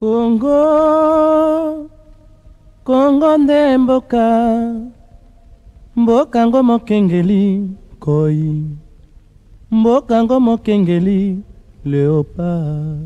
Congo, Congo nde mboka, mboka ngo mokengeli koi, mboka ngo mokengeli léopard.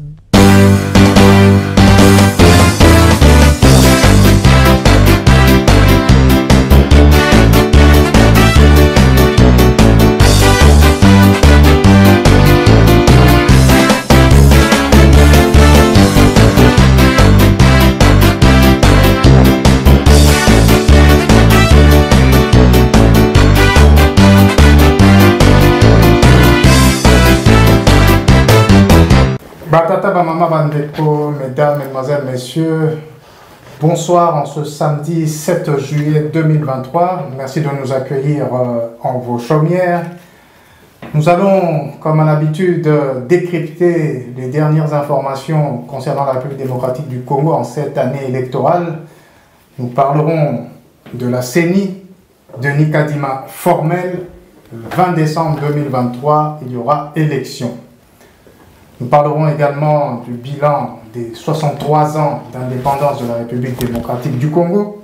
Batata Bamama Bandeko, mesdames, mesdemoiselles, messieurs, bonsoir en ce samedi 7 juillet 2023. Merci de nous accueillir en vos chaumières. Nous allons, comme à l'habitude, décrypter les dernières informations concernant la République démocratique du Congo en cette année électorale. Nous parlerons de la CENI, de Nikadima formelle. Le 20 décembre 2023, il y aura élection. Nous parlerons également du bilan des 63 ans d'indépendance de la République démocratique du Congo.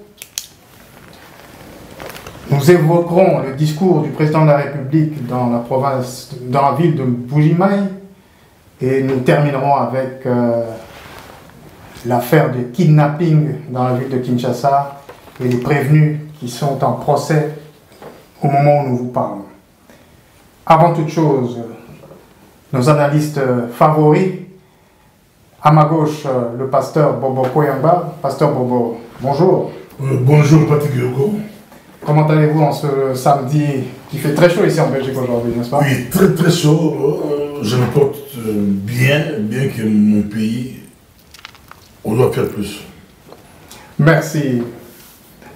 Nous évoquerons le discours du président de la République dans la ville de Mbuji-Mayi. Et nous terminerons avec l'affaire de kidnapping dans la ville de Kinshasa et les prévenus qui sont en procès au moment où nous vous parlons. Avant toute chose, nos analystes favoris. À ma gauche, le pasteur Bobo Koyamba. Pasteur Bobo, bonjour. Bonjour Patrick Yogo. Comment allez-vous en ce samedi qui fait très chaud ici en Belgique aujourd'hui, n'est-ce pas? Oui, très très chaud. Je me porte bien que mon pays, on doit faire plus. Merci.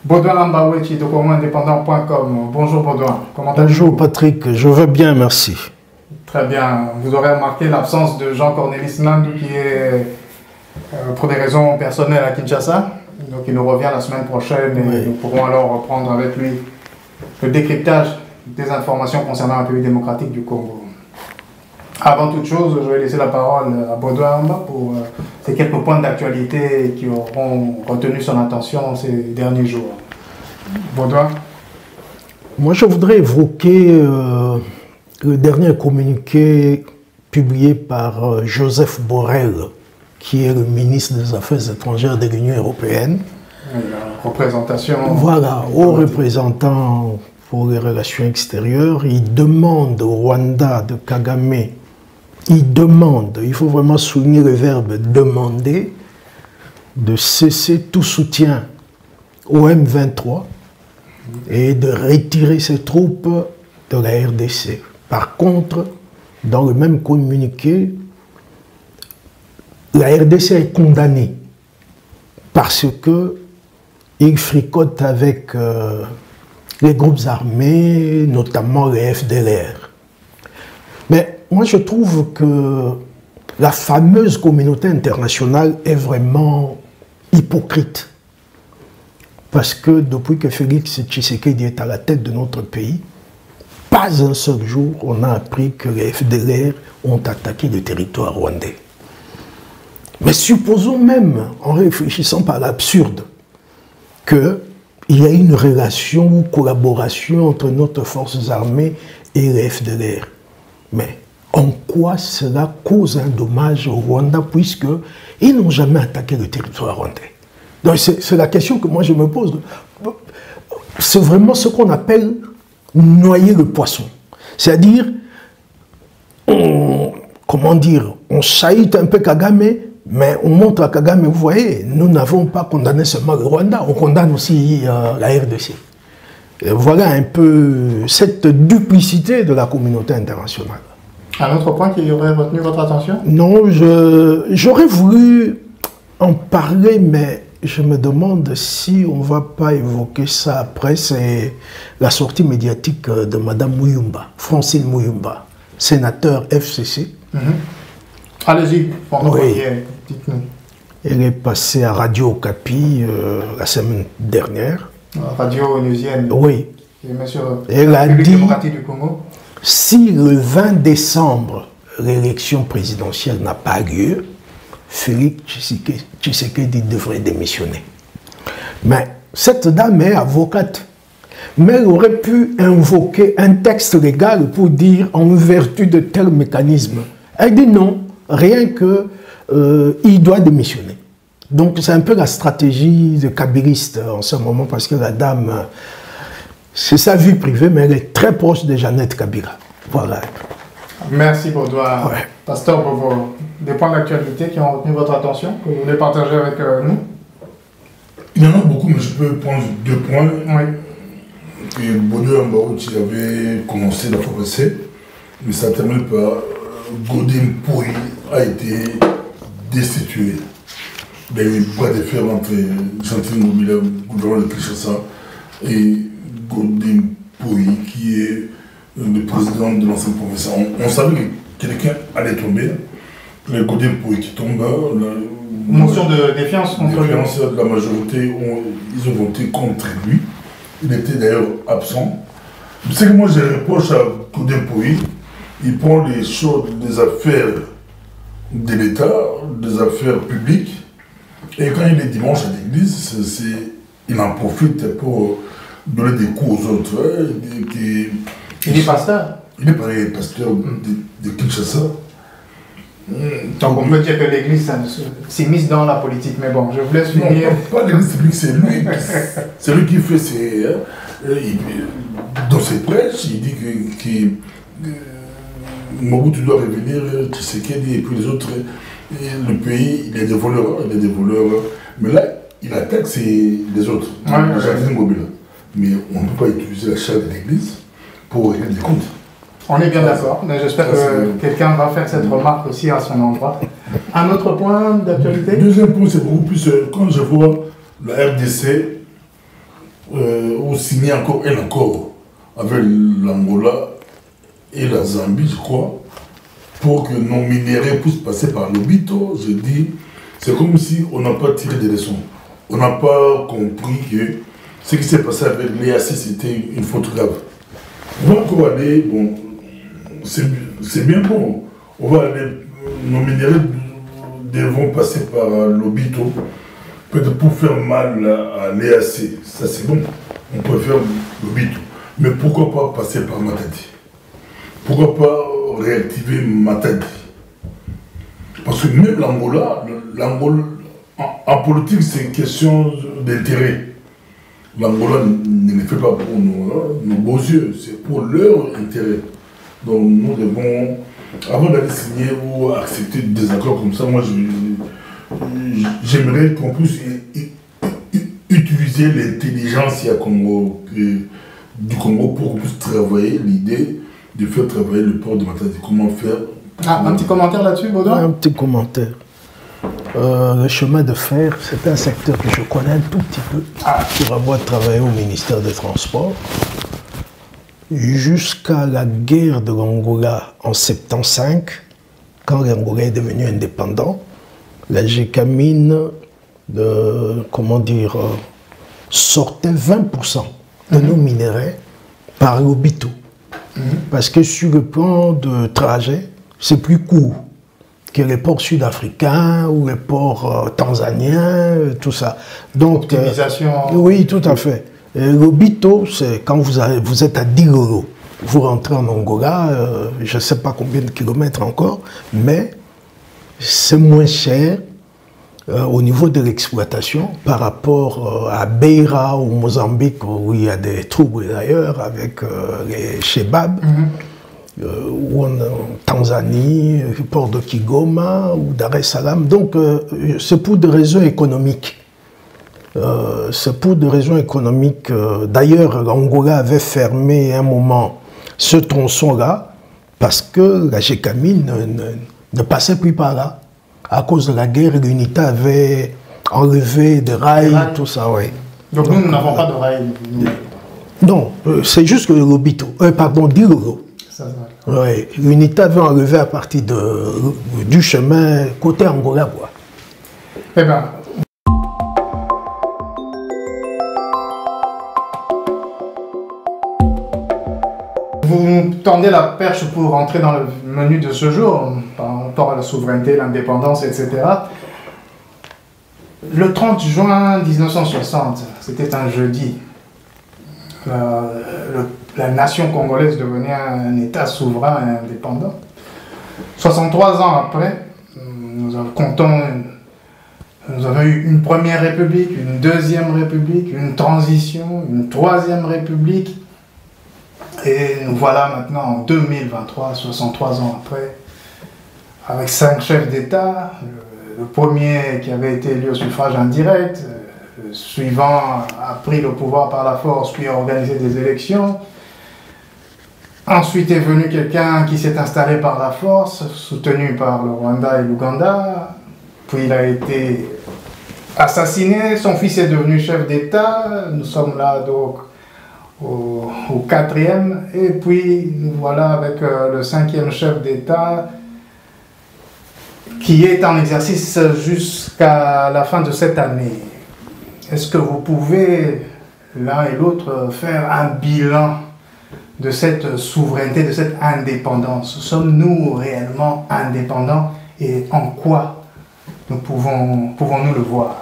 Baudouin Lambaouechi de CongoIndépendant.com. Bonjour Baudouin. Comment allez-vous? Bonjour Patrick, je vais bien, merci. Très bien. Vous aurez remarqué l'absence de Jean-Cornélis Nandou qui est pour des raisons personnelles à Kinshasa. Donc il nous revient la semaine prochaine et nous pourrons alors reprendre avec lui le décryptage des informations concernant la République démocratique du Congo. Avant toute chose, je vais laisser la parole à Baudouin pour ces quelques points d'actualité qui auront retenu son attention ces derniers jours. Baudouin. Moi je voudrais évoquer le dernier communiqué publié par Joseph Borrell, qui est le ministre des Affaires étrangères de l'Union européenne. La représentation. Voilà, haut représentant pour les relations extérieures. Il demande au Rwanda de Kagame, il faut vraiment souligner le verbe demander, de cesser tout soutien au M23 et de retirer ses troupes de la RDC. Par contre, dans le même communiqué, la RDC est condamnée parce qu'il fricote avec les groupes armés, notamment les FDLR. Mais moi je trouve que la fameuse communauté internationale est vraiment hypocrite. Parce que depuis que Félix Tshisekedi est à la tête de notre pays, pas un seul jour, on a appris que les FDLR ont attaqué le territoire rwandais. Mais supposons même, en réfléchissant par l'absurde, qu'il y a une relation ou collaboration entre notre forces armées et les FDLR. Mais en quoi cela cause un dommage au Rwanda, puisqu'ils n'ont jamais attaqué le territoire rwandais? Donc c'est la question que moi je me pose. C'est vraiment ce qu'on appelle noyer le poisson. C'est-à-dire, comment dire, on chahute un peu Kagame, mais on montre à Kagame, vous voyez, nous n'avons pas condamné seulement le Rwanda, on condamne aussi la RDC. Et voilà un peu cette duplicité de la communauté internationale. Un autre point qui aurait retenu votre attention? Non, j'aurais voulu en parler, mais je me demande si on ne va pas évoquer ça après. C'est la sortie médiatique de Mme Muyumba, Francine Muyumba, sénateur FCC. Allez-y, dites-nous. Elle est passée à Radio Okapi la semaine dernière. Radio onusienne. Oui. Elle a dit, du Congo. Si le 20 décembre, l'élection présidentielle n'a pas lieu, Félix Tshisekedi devrait démissionner. Mais cette dame est avocate. Mais elle aurait pu invoquer un texte légal pour dire en vertu de tel mécanisme. Elle dit non, rien que il doit démissionner. Donc c'est un peu la stratégie de Kabiriste en ce moment parce que la dame, c'est sa vie privée, mais elle est très proche de Jeannette Kabila. Voilà. Merci Baudouin. Ouais. Pasteur Bobo, des points d'actualité qui ont retenu votre attention, que vous voulez partager avec nous? Il y en a beaucoup, mais je peux prendre 2 points. Oui. Que Baudouin Mbaouti avait commencé la fois passée, mais ça termine par Godin Pouy a été destitué. Il y a eu bras de fer entre Gentil Mobile, gouvernement de Kinshasa, et Godin Pouy, qui est le président de l'ancien province. On savait que quelqu'un allait tomber. Le Godin Pouy qui tombe, Motion de défiance contre lui. de la majorité, ils ont voté contre lui. Il était d'ailleurs absent. Ce que moi je reproche à Godin Pouy, il prend les choses, des affaires de l'État, des affaires publiques, et quand il est dimanche à l'église, il en profite pour donner des coups aux autres. Il est pasteur. Il est pasteur de Kinshasa. Donc on peut dire que l'église s'est mise dans la politique, mais bon, je vous laisse finir. Non, pas l'église publique, c'est lui. C'est lui qui fait ses... dans ses prêches, il dit que Mobutu doit revenir, Tshisekedi et puis les autres, le pays, il y a des voleurs, mais là, il attaque les autres, mais on ne peut pas utiliser la chair de l'église pour régler des comptes. On est bien d'accord, mais j'espère que quelqu'un va faire cette remarque aussi à son endroit. Un autre point d'actualité? Deuxième point, c'est beaucoup plus, quand je vois la RDC signer encore un accord avec l'Angola et la Zambie, je crois, pour que nos minéraux puissent passer par l'Obito, je dis, c'est comme si on n'a pas tiré des leçons. On n'a pas compris que ce qui s'est passé avec l'EAC, c'était une faute grave. On va encore aller, bon, c'est bien bon, on va aller, nos minéraux devront passer par l'Obito, peut-être pour faire mal à l'EAC, ça c'est bon, on peut faire l'Obito. Mais pourquoi pas passer par Matadi? Pourquoi pas réactiver Matadi? Parce que même l'Angola, en politique, c'est une question d'intérêt. L'Angola ne le fait pas pour nos beaux yeux, c'est pour leur intérêt. Donc nous devons, avant d'aller signer ou accepter des accords comme ça, moi j'aimerais qu'on puisse utiliser l'intelligence du Congo pour qu'on puisse travailler l'idée de faire travailler le port de Matadi. Comment faire? Un petit commentaire là-dessus, Baudouin? Un petit commentaire. Le chemin de fer, c'est un secteur que je connais un tout petit peu, pour avoir travaillé au ministère des Transports. Jusqu'à la guerre de l'Angola en 1975, quand l'Angola est devenu indépendant, la Gécamine sortait 20% de nos minéraux par l'Obito. Parce que sur le plan de trajet, c'est plus court que les ports sud-africains ou les ports tanzaniens, tout ça. Donc, optimisation. Oui, tout à fait. L'Obito, c'est quand vous êtes à Dilolo, vous rentrez en Angola, je ne sais pas combien de kilomètres encore, mais c'est moins cher au niveau de l'exploitation par rapport à Beira ou Mozambique, où il y a des troubles d'ailleurs avec les Chebab, ou en Tanzanie, le port de Kigoma ou Dar es Salaam. Donc c'est pour des raisons économiques. C'est pour des raisons économiques. D'ailleurs, l'Angola avait fermé un moment ce tronçon-là parce que la Gécamine ne passait plus par là. À cause de la guerre, l'UNITA avait enlevé des rails, tout ça, oui. Donc nous n'avons pas de rails. Non, c'est juste que l'Obito, Dilolo. Oui, l'UNITA avait enlevé à partir du chemin côté Angola. Eh bien, vous tendez la perche pour rentrer dans le menu de ce jour, par rapport à la souveraineté, l'indépendance, etc. Le 30 juin 1960, c'était un jeudi. La nation congolaise devenait un État souverain et indépendant. 63 ans après, nous avons eu une première république, une deuxième république, une transition, une troisième république. Et nous voilà maintenant en 2023, 63 ans après, avec 5 chefs d'État. Le premier qui avait été élu au suffrage indirect, le suivant a pris le pouvoir par la force puis a organisé des élections. Ensuite est venu quelqu'un qui s'est installé par la force, soutenu par le Rwanda et l'Ouganda. Puis il a été assassiné, son fils est devenu chef d'État. Nous sommes là donc au 4e. Et puis nous voilà avec le 5e chef d'État qui est en exercice jusqu'à la fin de cette année. Est-ce que vous pouvez, l'un et l'autre, faire un bilan de cette souveraineté, de cette indépendance? Sommes-nous réellement indépendants et en quoi pouvons-nous le voir?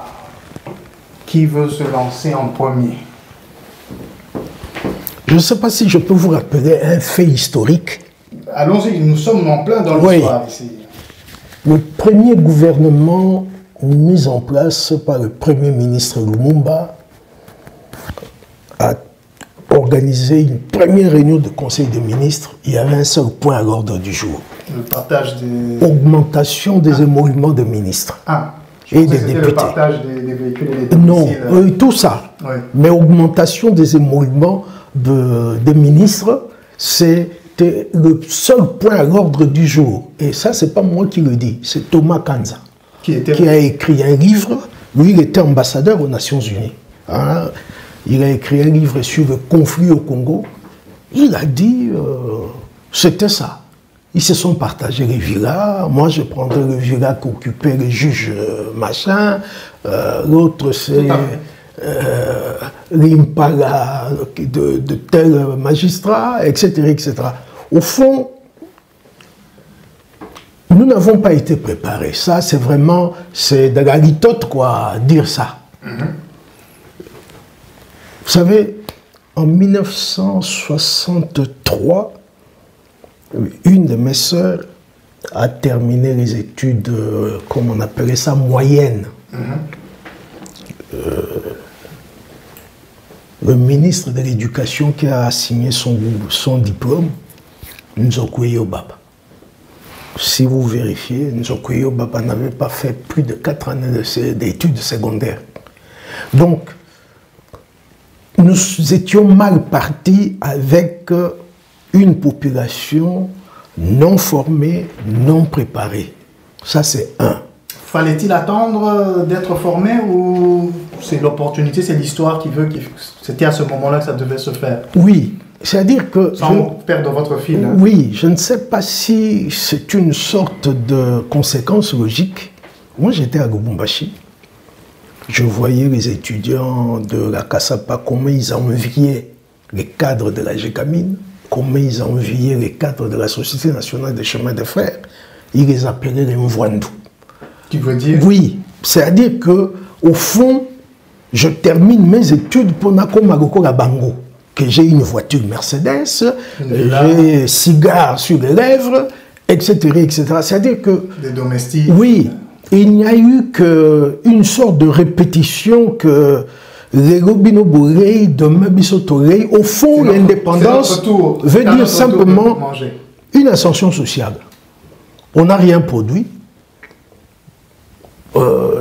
Qui veut se lancer en premier? Je ne sais pas si je peux vous rappeler un fait historique. Allons-y, nous sommes en plein dans l'histoire ici. Le premier gouvernement mis en place par le Premier ministre Lumumba a organisé une première réunion de Conseil des ministres. Il y avait un seul point à l'ordre du jour. Le partage des... Augmentation des émoluments de ministres et des députés. Le partage des véhicules et des domiciles. Non, tout ça. Oui. Mais augmentation des émoluments des ministres, c'était le seul point à l'ordre du jour. Et ça, c'est pas moi qui le dis, c'est Thomas Kanza, qui a écrit un livre. Lui, il était ambassadeur aux Nations Unies. Hein? Il a écrit un livre sur le conflit au Congo. Il a dit, c'était ça. Ils se sont partagés les villas. Moi, je prendrais le villa qu'occupait le juge machin. L'autre, c'est l'impala de tel magistrat, etc., etc. Au fond, nous n'avons pas été préparés. Ça, c'est vraiment, c'est de la litote, quoi, dire ça. Vous savez, en 1963, une de mes sœurs a terminé les études, comme on appelait ça, moyennes. Le ministre de l'Éducation qui a signé son diplôme, Nzoko Yobaba. Si vous vérifiez, Nzoko Yobaba n'avait pas fait plus de 4 années d'études secondaires. Donc, nous étions mal partis avec une population non formée, non préparée. Ça, c'est un. Fallait-il attendre d'être formé ou c'est l'opportunité, c'est l'histoire qui veut que c'était à ce moment-là que ça devait se faire? Oui, c'est-à-dire que... Sans perdre votre fil. Hein. Oui, je ne sais pas si c'est une sorte de conséquence logique. Moi, j'étais à Lubumbashi. Je voyais les étudiants de la Kasapa, comment ils enviaient les cadres de la GECAMINE, comment ils enviaient les cadres de la Société nationale des chemins de fer. Ils les appelaient les Mvwandu. Tu veux dire? Oui, c'est-à-dire que au fond, je termine mes études pour Nako Magoko Bango, que j'ai une voiture Mercedes, j'ai cigare sur les lèvres, etc., etc. C'est-à-dire que... Des domestiques. Oui. Il n'y a eu qu'une sorte de répétition que les Robino Borei, de Mabisotorei, au fond, l'indépendance veut dire simplement une ascension sociale. On n'a rien produit.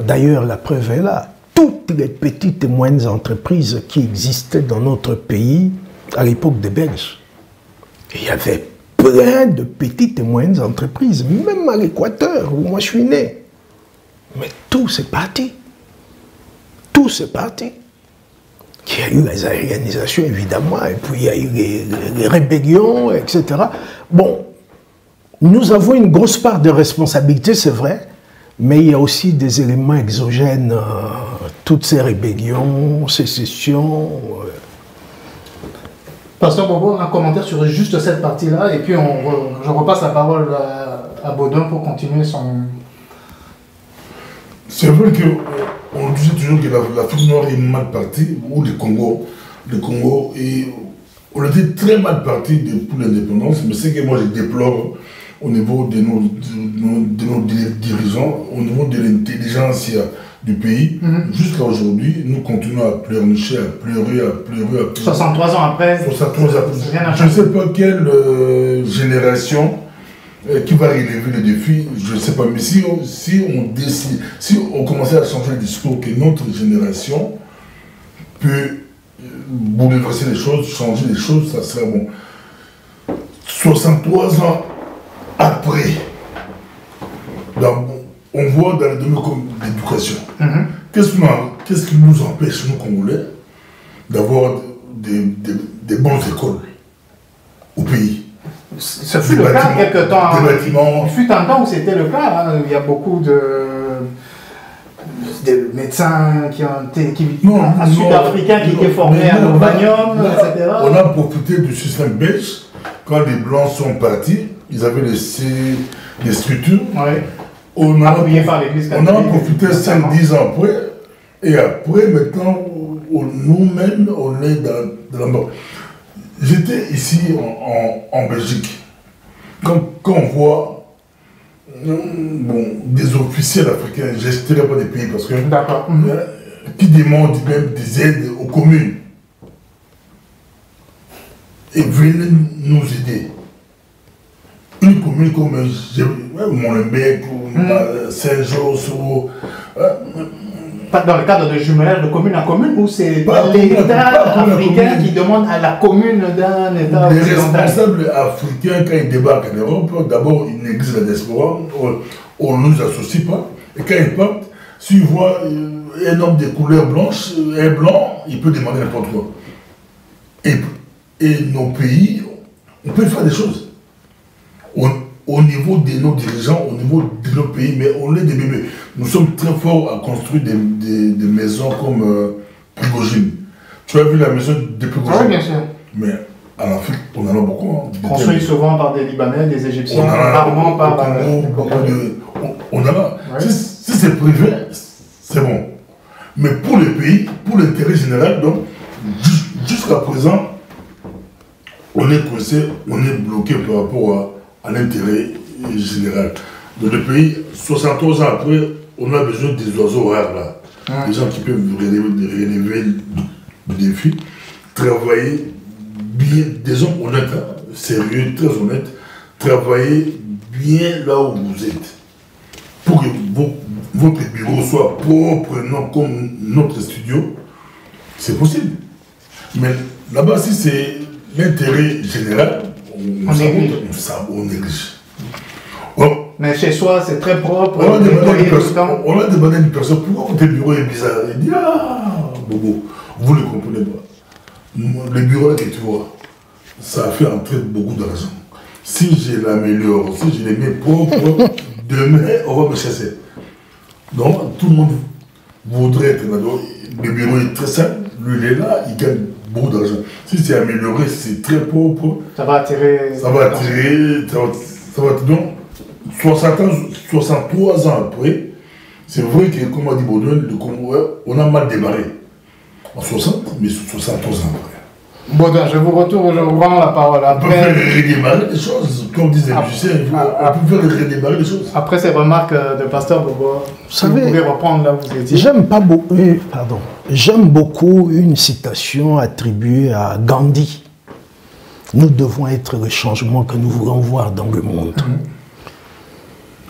D'ailleurs, la preuve est là. Toutes les petites et moyennes entreprises qui existaient dans notre pays à l'époque des Belges, il y avait plein de petites et moyennes entreprises, même à l'Équateur, où moi je suis né. Mais tout s'est parti. Tout s'est parti. Il y a eu les organisations, évidemment, et puis il y a eu les rébellions, etc. Bon, nous avons une grosse part de responsabilité, c'est vrai, mais il y a aussi des éléments exogènes, toutes ces rébellions, sécessions. Pasteur Bobo, un commentaire sur juste cette partie-là, et puis je repasse la parole à Baudouin pour continuer son... C'est vrai qu'on disait toujours que l'Afrique noire est mal partie, ou le Congo, on était très mal parti pour l'indépendance, mais c'est que moi je déplore au niveau de nos dirigeants, au niveau de l'intelligence du pays, jusqu'à aujourd'hui, nous continuons à pleurnicher, à pleurer. 63 ans après, 63 ans après. Je ne sais pas quelle génération qui va relever le défi, je ne sais pas, mais si on commençait à changer le discours, que notre génération peut bouleverser les choses, changer les choses, ça serait bon. 63 ans après, on voit dans le domaine comme l'éducation. Qu'est-ce qui nous empêche, nous Congolais, d'avoir des bonnes écoles au pays? Ce fut le cas quelque temps. Il fut un temps où c'était le cas. Hein. Il y a beaucoup de médecins sud-africains qui étaient formés à l'Urbanium, etc. On a profité du système belge. Quand les Blancs sont partis, ils avaient laissé des structures. Ouais. On a profité 5-10 ans après. Et après, maintenant, nous-mêmes, on est dans la mort. J'étais ici en Belgique. Quand on voit des officiels africains, je ne citerai pas des pays parce que qui demandent même des aides aux communes. Et venez nous aider. Une commune comme Molenbeek ou Saint-Georges ou... Dans le cadre de jumelage de commune à commune, ou c'est l'État africain qui demande à la commune d'un État occidental? Les responsables africains, quand ils débarquent en Europe, d'abord ils négligent la diaspora, on ne nous associe pas. Et quand ils partent, s'ils voient un homme de couleur blanche, un blanc, il peut demander n'importe quoi. Et nos pays, on peut faire des choses. Au niveau de nos dirigeants, au niveau de nos pays, mais on est des bébés. Nous sommes très forts à construire des maisons comme Prigogine. Tu as vu la maison de Prigogine? Oui, bien sûr. Mais en Afrique, on en a beaucoup. Construit souvent par des Libanais, des Égyptiens, rarement par... On en a. Ouais. Si c'est privé, c'est bon. Mais pour le pays, pour l'intérêt général, donc, jusqu'à présent, on est coincé, on est bloqué par rapport à l'intérêt général. Dans le pays, 63 ans après, on a besoin des oiseaux rares là. Des gens qui peuvent relever le défi, travailler bien, des gens honnêtes, sérieux, très honnêtes, travailler bien là où vous êtes. Pour que votre bureau soit propre, non comme notre studio, c'est possible. Mais là-bas, si c'est l'intérêt général, on néglige. Mais chez soi, c'est très propre. On a demandé à une personne, pourquoi votre bureau est bizarre? Il dit, ah, Bobo, vous ne le comprenez pas. Le bureau là que tu vois, ça a fait entrer beaucoup d'argent. Si je l'améliore, si je les mets propres, demain, on va me chasser. Donc, tout le monde voudrait être là-dedans. Le bureau est très simple, lui il est là, il gagne beaucoup d'argent. Si c'est amélioré, c'est très propre. Ça va attirer. Donc, 63 ans après, c'est vrai que, comme a dit Baudouin, le Congo, on a mal démarré. En 60, mais 63 ans après. Baudouin, je vous rends la parole. Après... On peut faire redémarrer les choses, comme disait le musicien, on peut faire redémarrer les choses. Après ces remarques de Pasteur Bobo, vous pouvez reprendre là où vous étiez. J'aime beaucoup une citation attribuée à Gandhi. Nous devons être le changement que nous voulons voir dans le monde.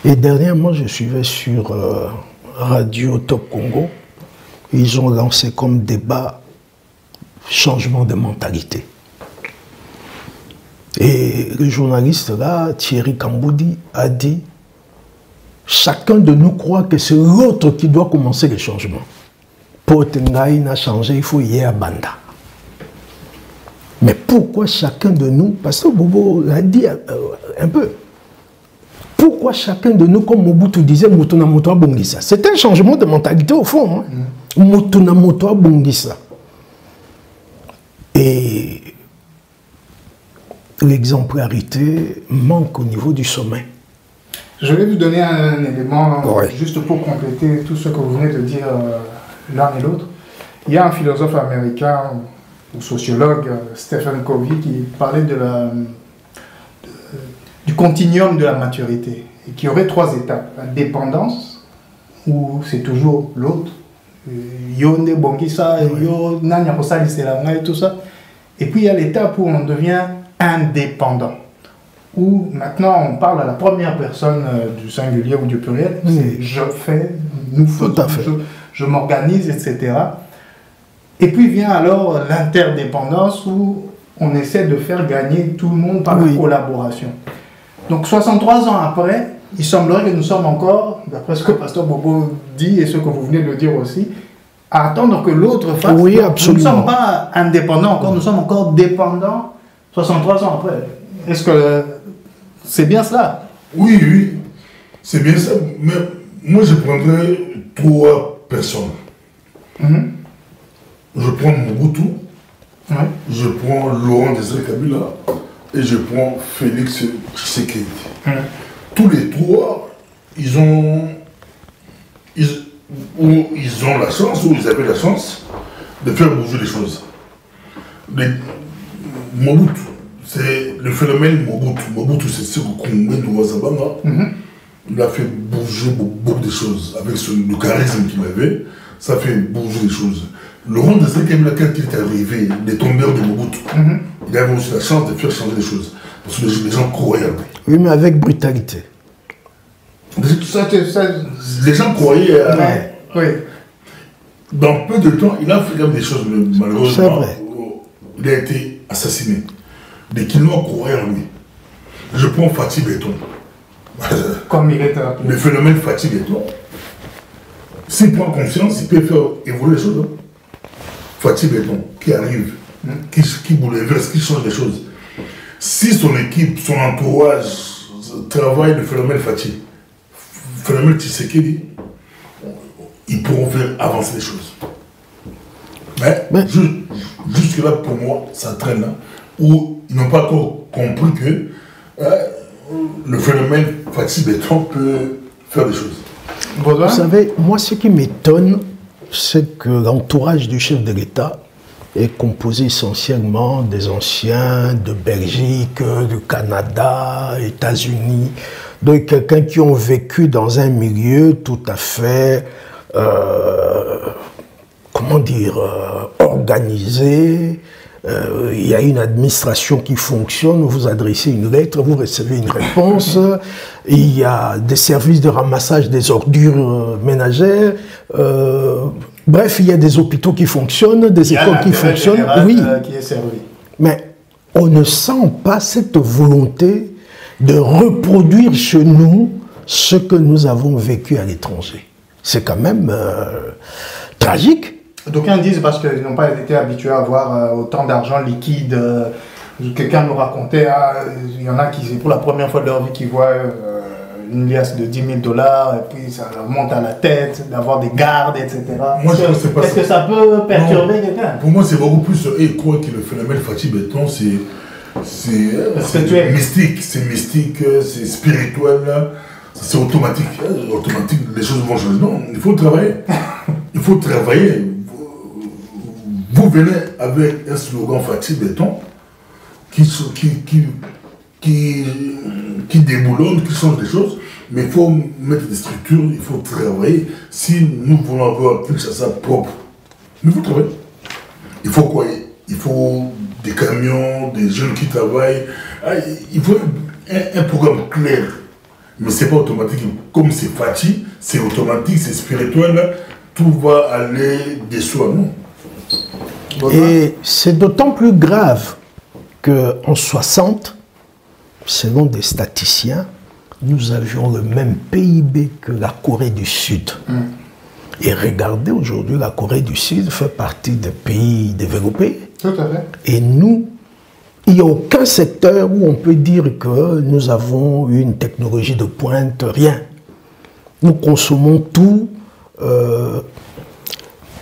Et dernièrement, je suivais sur Radio Top Congo. Ils ont lancé comme débat changement de mentalité. Et le journaliste là, Thierry Kamboudi, a dit chacun de nous croit que c'est l'autre qui doit commencer le changement. Pour Tengaï n'a changé, il faut y aller à Banda. Mais pourquoi chacun de nous, parce que Bobo l'a dit un peu, pourquoi chacun de nous, comme Mobutu disait, Mutuna Motoa Bongisa? C'est un changement de mentalité au fond. Mutuna Motoa Bongisa. Et l'exemplarité manque au niveau du sommet. Je vais vous donner un élément Ouais. juste pour compléter tout ce que vous venez de dire l'un et l'autre. Il y a un philosophe américain ou sociologue, Stephen Covey, qui parlait du continuum de la maturité et qui aurait 3 étapes. La dépendance, où c'est toujours l'autre. Yo ne bongisa, yo nanya kosali c'est la et tout ça. Et puis il y a l'étape où on devient indépendant. Où maintenant on parle à la première personne du singulier ou du pluriel. C'est je fais, nous faisons, je m'organise, etc. Et puis vient alors l'interdépendance où on essaie de faire gagner tout le monde par la collaboration. Donc 63 ans après, il semblerait que nous sommes encore, d'après ce que Pasteur Bobo dit et ce que vous venez de dire aussi, à attendre que l'autre fasse. Oui, donc, absolument. nous ne sommes pas indépendants encore, nous sommes encore dépendants 63 ans après. Est-ce que c'est bien cela? Oui, oui, c'est bien ça. Mais moi, je prendrais 3 personnes. Je prends Mobutu, je prends Laurent Désiré Kabila et je prends Félix Tshisekedi. Tous les 3, ils ont la chance, ou ils avaient la chance de faire bouger les choses. Mobutu, c'est le phénomène Mobutu. Mobutu, c'est ce que Koumbé Nouazabanga, il a fait bouger beaucoup de choses. Avec le charisme qu'il avait, ça fait bouger les choses. Laurent Désiré Kabila, quand il est arrivé, les tombeurs de Mobutu, il avait aussi la chance de faire changer les choses. Parce que les gens croyaient en lui. Oui, mais avec brutalité. Les gens croyaient à... Oui. Dans peu de temps, il a fait quand même des choses, mais malheureusement, C'est vrai. Il a été assassiné. Les Quinois croyaient en lui. Je prends Fatih Béton. Comme il est appelé. Le phénomène Fatih Béton, s'il prend confiance, il peut faire évoluer les choses. Fatih Béton, qui arrive, qui bouleverse, qui change les choses. Si son équipe, son entourage travaille le phénomène Fatih, le phénomène Tshisekedi, ils pourront faire avancer les choses. Mais jusque-là, pour moi, ça traîne là, où ils n'ont pas encore compris que le phénomène Fatih Béton peut faire des choses. Vous savez, moi, ce qui m'étonne, c'est que l'entourage du chef de l'État est composé essentiellement des anciens de Belgique, du Canada, États-Unis, donc quelqu'un qui ont vécu dans un milieu tout à fait, comment dire, organisé. Il y a une administration qui fonctionne, vous adressez une lettre, vous recevez une réponse, il y a des services de ramassage des ordures ménagères, bref, il y a des hôpitaux qui fonctionnent, des écoles qui fonctionnent, oui. Qui est servi. Mais on ne sent pas cette volonté de reproduire chez nous ce que nous avons vécu à l'étranger. C'est quand même tragique. D'aucuns disent parce qu'ils n'ont pas été habitués à avoir autant d'argent liquide. Quelqu'un nous racontait, il y en a qui, c'est pour la première fois de leur vie, qui voient une liasse de 10 000 $, et puis ça leur monte à la tête, d'avoir des gardes, etc. Moi, je pense que Est-ce que ça peut perturber quelqu'un? Pour moi, c'est beaucoup plus. Et quoi que le phénomène Fatih Béton, c'est mystique, c'est spirituel, c'est automatique. Automatique, les choses vont changer. Non, il faut travailler. Il faut travailler. Vous venez avec un slogan Fatih Béton qui déboulonne, qui change les choses, mais il faut mettre des structures, il faut travailler. Si nous voulons avoir quelque chose propre, il faut travailler. Il faut quoi? Il faut des camions, des jeunes qui travaillent. Il faut un programme clair. Mais ce n'est pas automatique. Comme c'est Fatih, c'est automatique, c'est spirituel, tout va aller de soi, non? Et c'est d'autant plus grave qu'en 60, selon des statisticiens, nous avions le même PIB que la Corée du Sud. Et regardez, aujourd'hui, la Corée du Sud fait partie des pays développés. Tout à fait. Et nous, il n'y a aucun secteur où on peut dire que nous avons une technologie de pointe, rien. Nous consommons tout.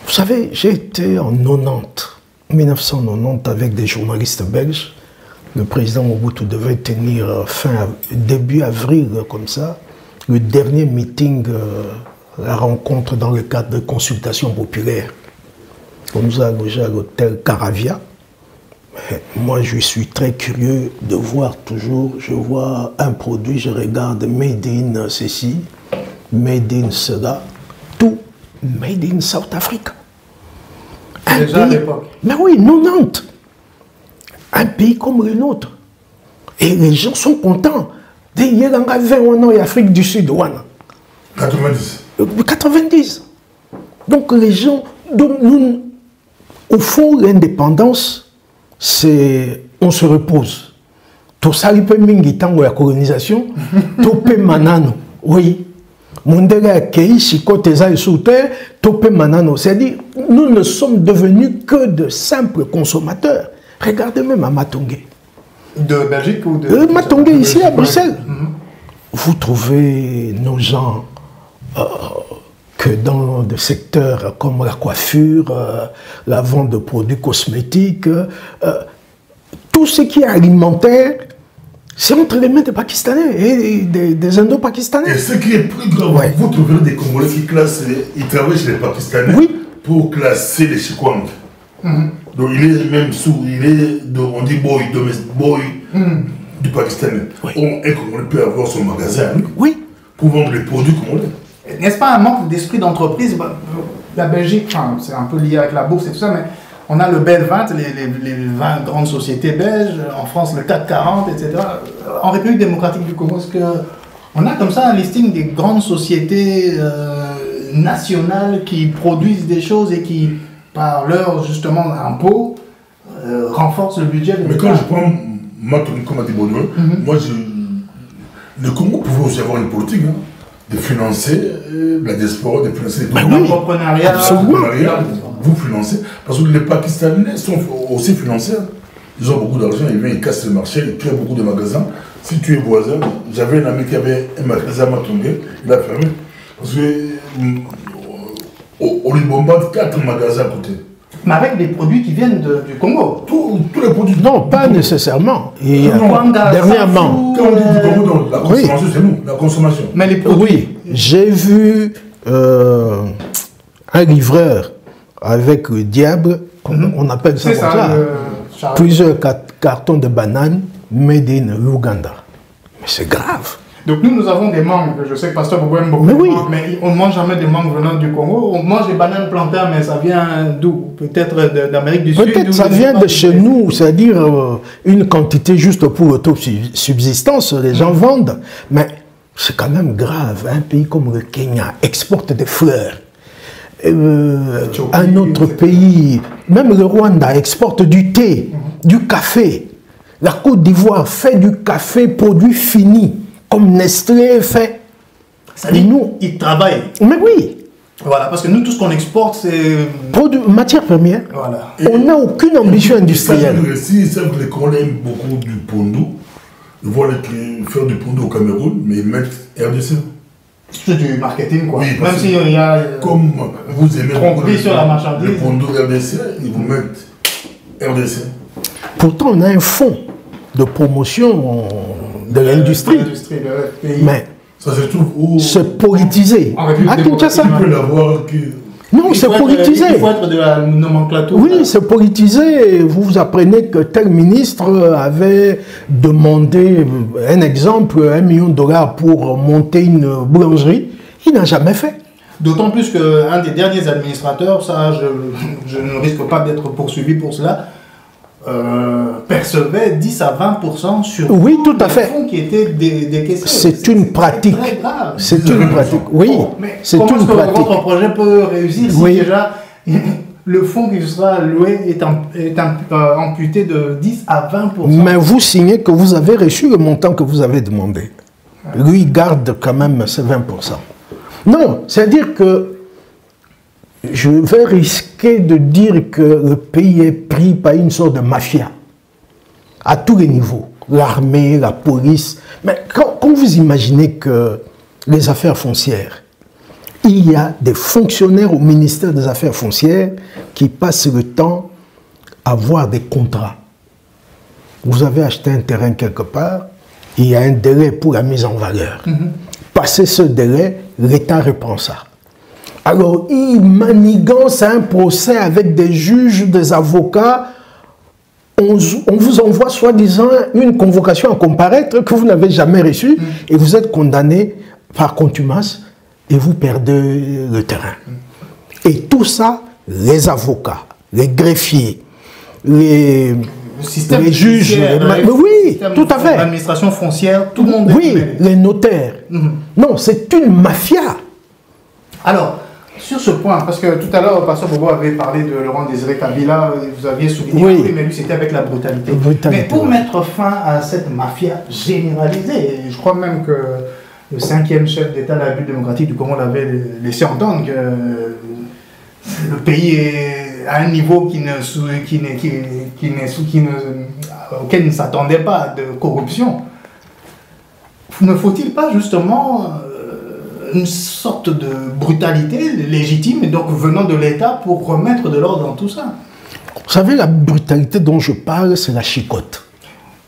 Vous savez, j'ai été en 1990 avec des journalistes belges le président Mobutu devait tenir début avril, comme ça, le dernier meeting, la rencontre dans le cadre de consultations populaires. On nous a logé à l'hôtel Caravia. Mais moi, je suis très curieux de voir toujours, je vois un produit, je regarde Made in ceci, Made in cela, tout Made in South Africa. Déjà à l'époque. Mais oui, 90. Un pays comme le nôtre. Et les gens sont contents. Il y a 20 ans, et Afrique du Sud, 90. 90. Donc les gens, donc nous, au fond, l'indépendance, c'est on se repose. Tout ça, il peut mingi tango la colonisation, topé manano. Oui. Mondega accueilli, chikoteza et souter, topé manano. C'est-à-dire, nous ne sommes devenus que de simples consommateurs. Regardez même à Matongé. De Belgique ou de... Matongé, ici à Bruxelles. Vous trouvez nos gens que dans des secteurs comme la coiffure, la vente de produits cosmétiques, tout ce qui est alimentaire, c'est entre les mains des Pakistanais et des Indo-Pakistanais. Et ce qui est plus grave, ouais. Vous trouvez des Congolais qui classent, ils travaillent chez les Pakistanais pour classer les Chikwang. Donc il est même sous, on dit boy du Pakistanais. Un Congolais peut avoir son magasin pour vendre les produits congolais. N'est-ce pas un manque d'esprit d'entreprise? La Belgique, enfin, c'est un peu lié avec la bourse et tout ça, mais on a le BEL 20, les 20 grandes sociétés belges, en France le CAC 40, etc. En République démocratique du Congo, est-ce qu'on a comme ça un listing des grandes sociétés nationales qui produisent des choses et qui, par leur justement impôt, renforcent le budget de l'État? Mais quand je prends Matongé comme a dit Baudouin, moi, le Congo pouvait aussi avoir une politique, hein, de financer la diaspora, de financer l'entrepreneuriat. Vous financez, parce que les Pakistanais sont aussi financiers. Ils ont beaucoup d'argent, ils viennent, ils cassent le marché, ils créent beaucoup de magasins. Si tu es voisin, j'avais un ami qui avait un magasin à Matongé, il a fermé. Parce qu'on lui bombarde 4 magasins à côté. Mais avec des produits qui viennent du Congo. Tous les produits. Non, pas nécessairement. Et dernièrement. Quand on dit du Congo, la consommation, c'est nous, la consommation. Mais les produits. Oui, j'ai vu un livreur avec le diable, on appelle ça comme ça, plusieurs cartons de bananes made in Uganda. Mais c'est grave. Donc nous avons des mangues, je sais que Pasteur Bobo aime beaucoup, mais on ne mange jamais des mangues venant du Congo. On mange des bananes plantains, mais ça vient d'où? Peut-être d'Amérique du Sud? Peut-être ça vient de chez nous, c'est-à-dire une quantité juste pour l'autosubsistance, les gens vendent. Mais c'est quand même grave, un pays comme le Kenya exporte des fleurs. Un autre pays, même le Rwanda, exporte du thé, du café. La Côte d'Ivoire fait du café produit fini, comme Nestlé fait. Ça dit, nous, ils travaillent. Mais oui. Voilà, parce que nous, tout ce qu'on exporte, c'est... Matière première. Voilà. On n'a aucune ambition industrielle. Si ils savent que les Congolais aiment beaucoup du pondo, ils vont faire du pondo au Cameroun, mais ils mettent RDC. C'est du marketing, quoi. Oui, même s'il y a... comme vous aimez tromperie sur la marchandise. Le pondo RDC, ils vous mettent RDC. Pourtant, on a un fonds de promotion de l'industrie. Mais ça se trouve où? C'est politisé. À Kinshasa. On peut l'avoir que... Non, c'est politisé. Il faut être de la nomenclature. Oui, c'est politisé. Vous apprenez que tel ministre avait demandé, un exemple, $1 million pour monter une boulangerie. Il n'a jamais fait. D'autant plus qu'un des derniers administrateurs, ça je ne risque pas d'être poursuivi pour cela, percevait 10 à 20% sur tout à fait. les fonds qui étaient décaissés. C'est une pratique. C'est une pratique. Oui, c'est une pratique. Comment est-ce que votre projet peut réussir si déjà le fonds qui sera alloué est amputé de 10 à 20%? Mais vous signez que vous avez reçu le montant que vous avez demandé. Lui garde quand même ces 20%. Non, c'est-à-dire que je vais risquer de dire que le pays est pris par une sorte de mafia, à tous les niveaux, l'armée, la police. Mais quand vous imaginez que les affaires foncières, il y a des fonctionnaires au ministère des Affaires foncières qui passent le temps à voir des contrats. Vous avez acheté un terrain quelque part, il y a un délai pour la mise en valeur. Passé ce délai, l'État reprend ça. Alors, il manigance un procès avec des juges, des avocats. On vous envoie soi-disant une convocation à comparaître que vous n'avez jamais reçue et vous êtes condamné par contumace et vous perdez le terrain. Et tout ça, les avocats, les greffiers, les juges, oui, tout à fait. L'administration foncière, tout le monde. Oui, les notaires. Non, c'est une mafia. Alors, sur ce point, parce que tout à l'heure, Pasteur Bobo avait parlé de Laurent Désiré Kabila, vous aviez souligné, oui, mais lui c'était avec la brutalité. Mais pour mettre fin à cette mafia généralisée, je crois même que le 5e chef d'État de la République démocratique du Congo l'avait laissé entendre que le pays est à un niveau auquel il ne s'attendait pas de corruption. Ne faut-il pas justement une sorte de brutalité légitime, et donc venant de l'État, pour remettre de l'ordre dans tout ça? Vous savez, la brutalité dont je parle, c'est la chicotte.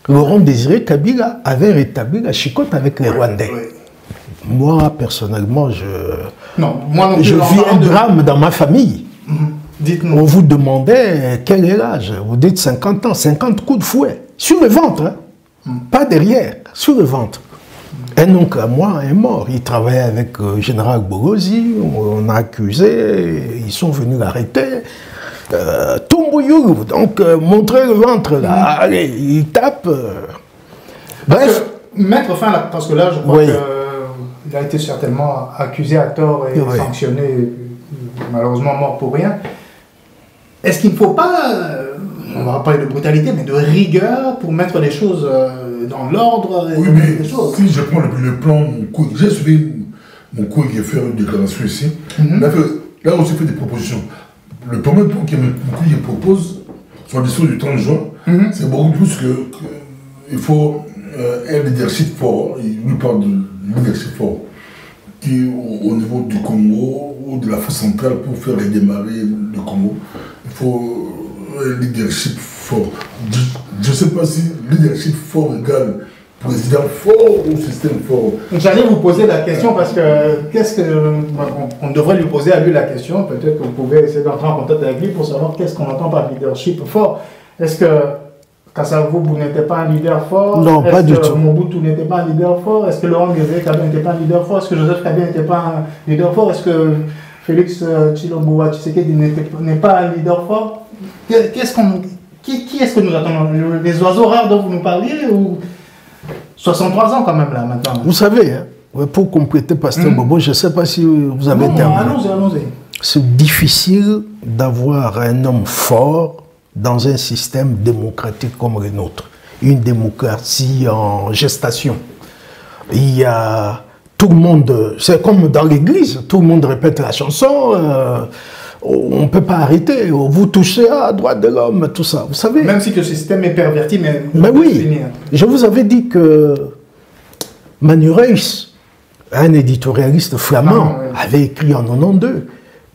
Laurent Désiré Kabila avait rétabli la chicotte avec les Rwandais. Oui. Moi, personnellement, je vis un drame dans ma famille. On vous demandait quel est l'âge. Vous dites 50 ans, 50 coups de fouet. Sur le ventre, hein? Pas derrière, sur le ventre. Un oncle à moi est mort. Il travaillait avec le général Borosi. On a accusé. Ils sont venus l'arrêter. Toumbouyou, donc montrer le ventre là. Allez, il tape. Bref. Mettre fin à parce que là, je crois qu'il a été certainement accusé à tort et sanctionné, malheureusement mort pour rien. Est-ce qu'il ne faut pas, on va parler de brutalité, mais de rigueur pour mettre les choses dans l'ordre? Oui, mais si je prends le plan, j'ai suivi mon cours qui a fait une déclaration ici. Là, on s'est fait des propositions. Le premier point que mon cours propose, sur le discours du 30 juin, c'est beaucoup plus qu'il faut un leadership fort. Il nous parle de leadership fort qui, au niveau du Congo ou de l'Afrique centrale, pour faire redémarrer le Congo, il faut un leadership fort. Je ne sais pas si leadership fort égale président fort ou système fort. J'allais vous poser la question parce que on devrait lui poser à lui la question. Peut-être que vous pouvez essayer d'entrer en contact avec lui pour savoir qu'est-ce qu'on entend par leadership fort. Est-ce que Kassavou, vous n'étiez pas un leader fort? Non, pas du tout. Est-ce que Mobutu n'était pas un leader fort? Est-ce que Laurent Désiré Kabila n'était pas un leader fort? Est-ce que Joseph Kabila n'était pas un leader fort? Est-ce que Félix Tshilombo Tshisekedi n'est pas un leader fort? Qui est-ce que nous attendons? Les oiseaux rares dont vous nous parliez, ou 63 ans quand même là maintenant? Vous savez, hein, pour compléter Pasteur Bobo, je ne sais pas si vous avez terminé. Allons-y. C'est difficile d'avoir un homme fort dans un système démocratique comme le nôtre. Une démocratie en gestation. Il y a tout le monde, c'est comme dans l'église, tout le monde répète la chanson, on ne peut pas arrêter, vous touchez à droite de l'homme, tout ça, vous savez. Même si le système est perverti, mais oui, finir. Je vous avais dit que Manu Reus, un éditorialiste flamand, avait écrit en 92,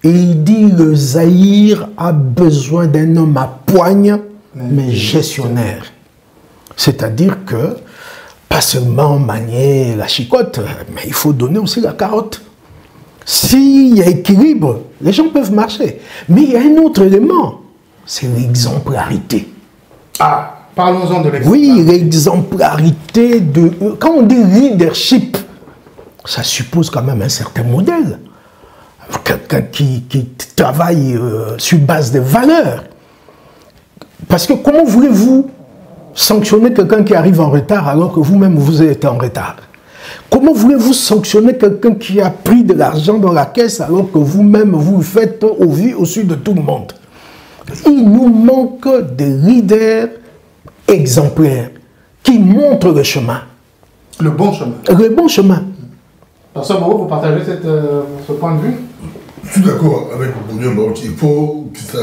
et il dit le Zaïre a besoin d'un homme à poigne, mais gestionnaire. C'est-à-dire que, pas seulement manier la chicotte, mais il faut donner aussi la carotte. S'il y a équilibre, les gens peuvent marcher. Mais il y a un autre élément, c'est l'exemplarité. Ah, parlons-en de l'exemplarité. Oui, l'exemplarité de... Quand on dit leadership, ça suppose quand même un certain modèle. Quelqu'un qui travaille sur base de valeurs. Parce que comment voulez-vous sanctionner quelqu'un qui arrive en retard alors que vous-même vous êtes en retard? Comment voulez-vous sanctionner quelqu'un qui a pris de l'argent dans la caisse alors que vous-même vous faites au-dessus de tout le monde? Il nous manque des leaders exemplaires qui montrent le chemin. Le bon chemin. Le bon chemin. Pasteur Bobo, vous partagez ce point de vue? Je suis d'accord avec Boudien Baouti. Il faut que ça,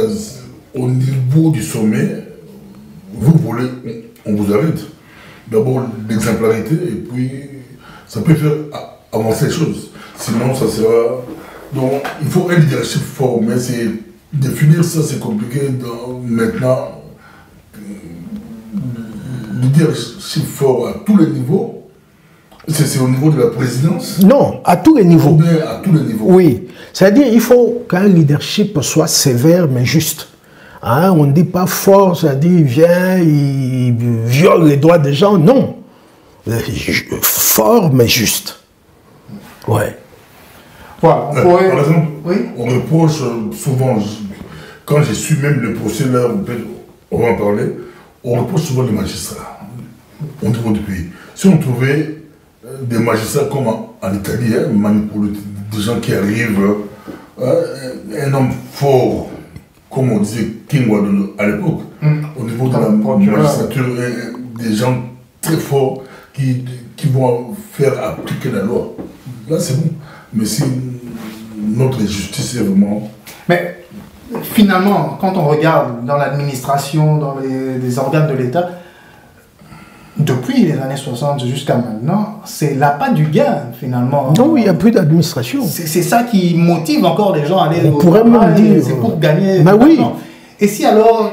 au niveau du sommet, vous voulez, on vous arrête. D'abord l'exemplarité et puis ça peut faire avancer les choses. Sinon ça sera... Donc il faut un leadership fort, mais c'est définir ça c'est compliqué. Maintenant leadership fort à tous les niveaux. C'est au niveau de la présidence? Non, à tous les niveaux. Ou bien à tous les niveaux. Oui, c'est-à-dire il faut qu'un leadership soit sévère mais juste. Hein, on ne dit pas fort, c'est-à-dire il vient, il viole les droits des gens. Non. Fort mais juste. Ouais. Voilà, on pourrait... Par exemple, oui? on reproche souvent, quand j'ai su même le procès là, on va en parler, on reproche souvent les magistrats au niveau du pays. Si on trouvait des magistrats comme en Italie, des gens qui arrivent, un homme fort, comme on disait King Wadolo à l'époque, au niveau de la magistrature, des gens très forts qui vont faire appliquer la loi. Là, c'est bon. Mais si notre justice est vraiment... Mais finalement, quand on regarde dans l'administration, dans les organes de l'État, depuis les années 60 jusqu'à maintenant, c'est l'appât du gain, finalement. Non, il n'y a plus d'administration. C'est ça qui motive encore les gens à aller on pourrait même dire... C'est pour gagner... Mais oui. Et si alors...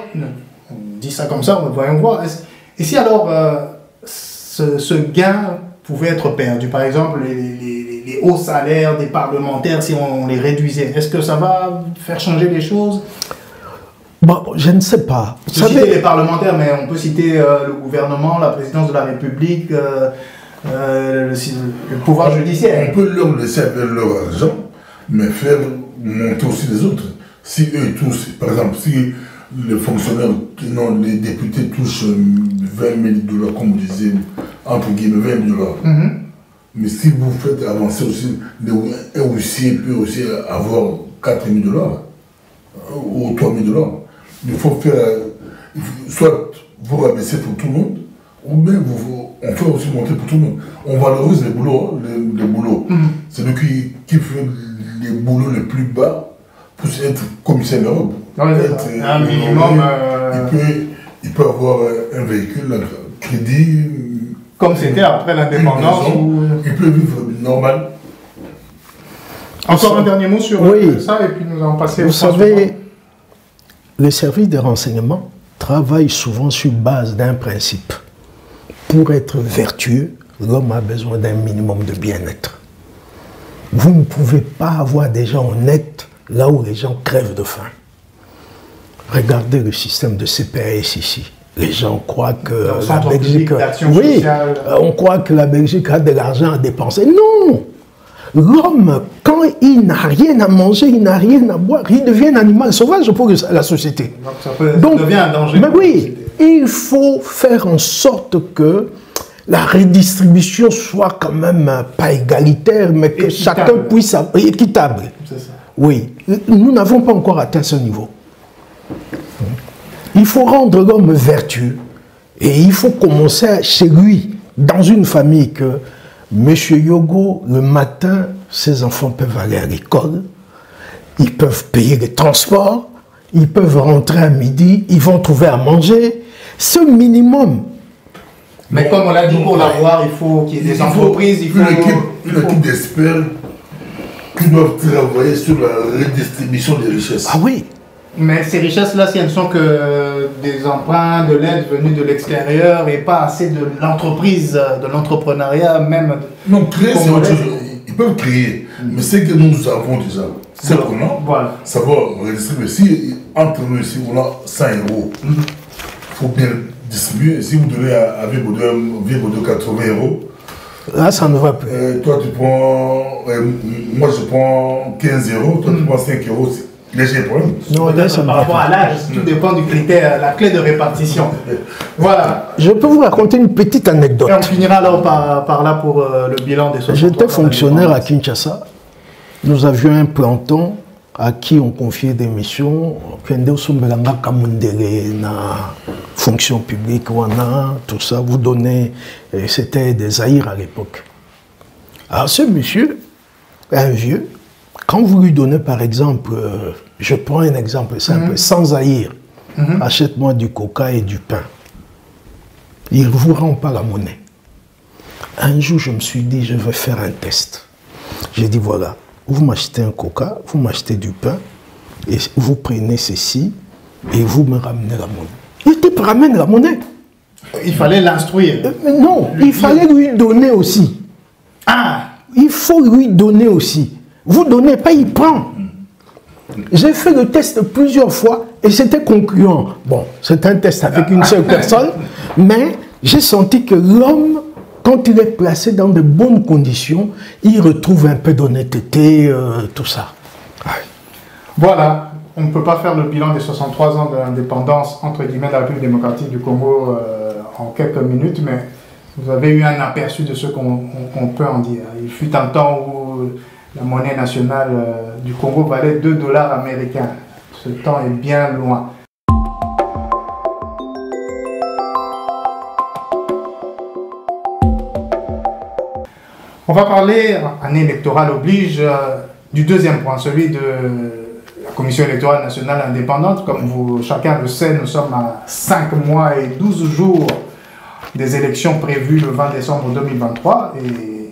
On dit ça comme ça, voyons voir. Et si alors ce gain pouvait être perdu, par exemple, les hauts salaires des parlementaires, si on les réduisait, est-ce que ça va faire changer les choses? Bon, je ne sais pas. Vous citez les parlementaires, mais on peut citer le gouvernement, la présidence de la République, le pouvoir judiciaire. On peut leur laisser avec leur argent, mais faire monter aussi les autres. Si eux tous, par exemple, si les fonctionnaires, non, les députés touchent 20 000 $, comme vous disiez, entre guillemets 20 $. Mais si vous faites avancer aussi, un huissier peut aussi avoir 4 000 $ ou 3 000 $. Il faut faire, soit vous rabaisser pour tout le monde, ou bien on fait aussi monter pour tout le monde. On valorise les boulots. C'est lui qui fait les boulots les plus bas pour être commissaire d'Europe. Un minimum. Il peut avoir un véhicule, un crédit. Comme c'était après l'indépendance. Il peut vivre normal. Encore un dernier mot sur ça, et puis nous allons passer au... Vous savez, le service de renseignement travaille souvent sur base d'un principe. Pour être vertueux, l'homme a besoin d'un minimum de bien-être. Vous ne pouvez pas avoir des gens honnêtes là où les gens crèvent de faim. Regardez le système de CPAS ici. Les gens croient que la Belgique... Oui, on croit que la Belgique a de l'argent à dépenser. Non! L'homme, quand il n'a rien à manger, il n'a rien à boire, il devient un animal sauvage pour la société. Donc, ça devient un danger. Mais oui, il faut faire en sorte que la redistribution soit quand même pas égalitaire, mais que chacun puisse... Équitable. C'est ça. Oui, nous n'avons pas encore atteint ce niveau. Il faut rendre l'homme vertueux et il faut commencer chez lui, dans une famille, que Monsieur Yogo, le matin, ses enfants peuvent aller à l'école, ils peuvent payer les transports, ils peuvent rentrer à midi, ils vont trouver à manger. Ce minimum. Mais comme on l'a dit, pour l'avoir, il faut qu'il y ait des entreprises, il faut... Une équipe d'experts qui doivent travailler sur la redistribution des richesses. Ah oui. Mais ces richesses-là, si elles ne sont que des emprunts, de l'aide venue de l'extérieur et pas assez de l'entreprise, de l'entrepreneuriat même... Non, créer, c'est autre chose. Ils peuvent créer. Mais c'est que nous avons déjà. C'est qu'on a. Voilà. Savoir redistribuer. Si entre nous ici, on a 100 €, il faut bien distribuer. Si vous donnez à vivre de 80 €, là, ça ne va plus. Toi, tu prends... moi, je prends 15 €. Toi, tu prends 5 €. Léger problème. Non, par rapport à l'âge, tout dépend du critère, la clé de répartition. Voilà. Je peux vous raconter une petite anecdote. Et on finira alors par là pour le bilan des 63 ans. J'étais fonctionnaire à Kinshasa. Nous avions un planton à qui on confiait des missions. Fonction publique, tout ça. Vous donnez, c'était des Zaïre à l'époque. Alors ce monsieur, un vieux, quand vous lui donnez par exemple, je prends un exemple simple, sans haïr, achète-moi du coca et du pain. Il ne vous rend pas la monnaie. Un jour, je me suis dit, je vais faire un test. J'ai dit, voilà, vous m'achetez un coca, vous m'achetez du pain, et vous prenez ceci, et vous me ramenez la monnaie. Il te ramène la monnaie. il fallait l'instruire. Non, il fallait lui donner aussi. Ah! Il faut lui donner aussi. Vous donnez pas, il prend. J'ai fait le test plusieurs fois et c'était concluant. Bon, c'est un test avec une seule personne, mais j'ai senti que l'homme, quand il est placé dans de bonnes conditions, il retrouve un peu d'honnêteté, tout ça. Voilà, on ne peut pas faire le bilan des 63 ans de l'indépendance, entre guillemets, de la République démocratique du Congo en quelques minutes, mais vous avez eu un aperçu de ce qu'on peut en dire. Il fut un temps où la monnaie nationale du Congo valait 2 dollars américains. Ce temps est bien loin. On va parler, année électorale oblige, du deuxième point, celui de la Commission électorale nationale indépendante. Comme chacun le sait, nous sommes à 5 mois et 12 jours des élections prévues le 20 décembre 2023 et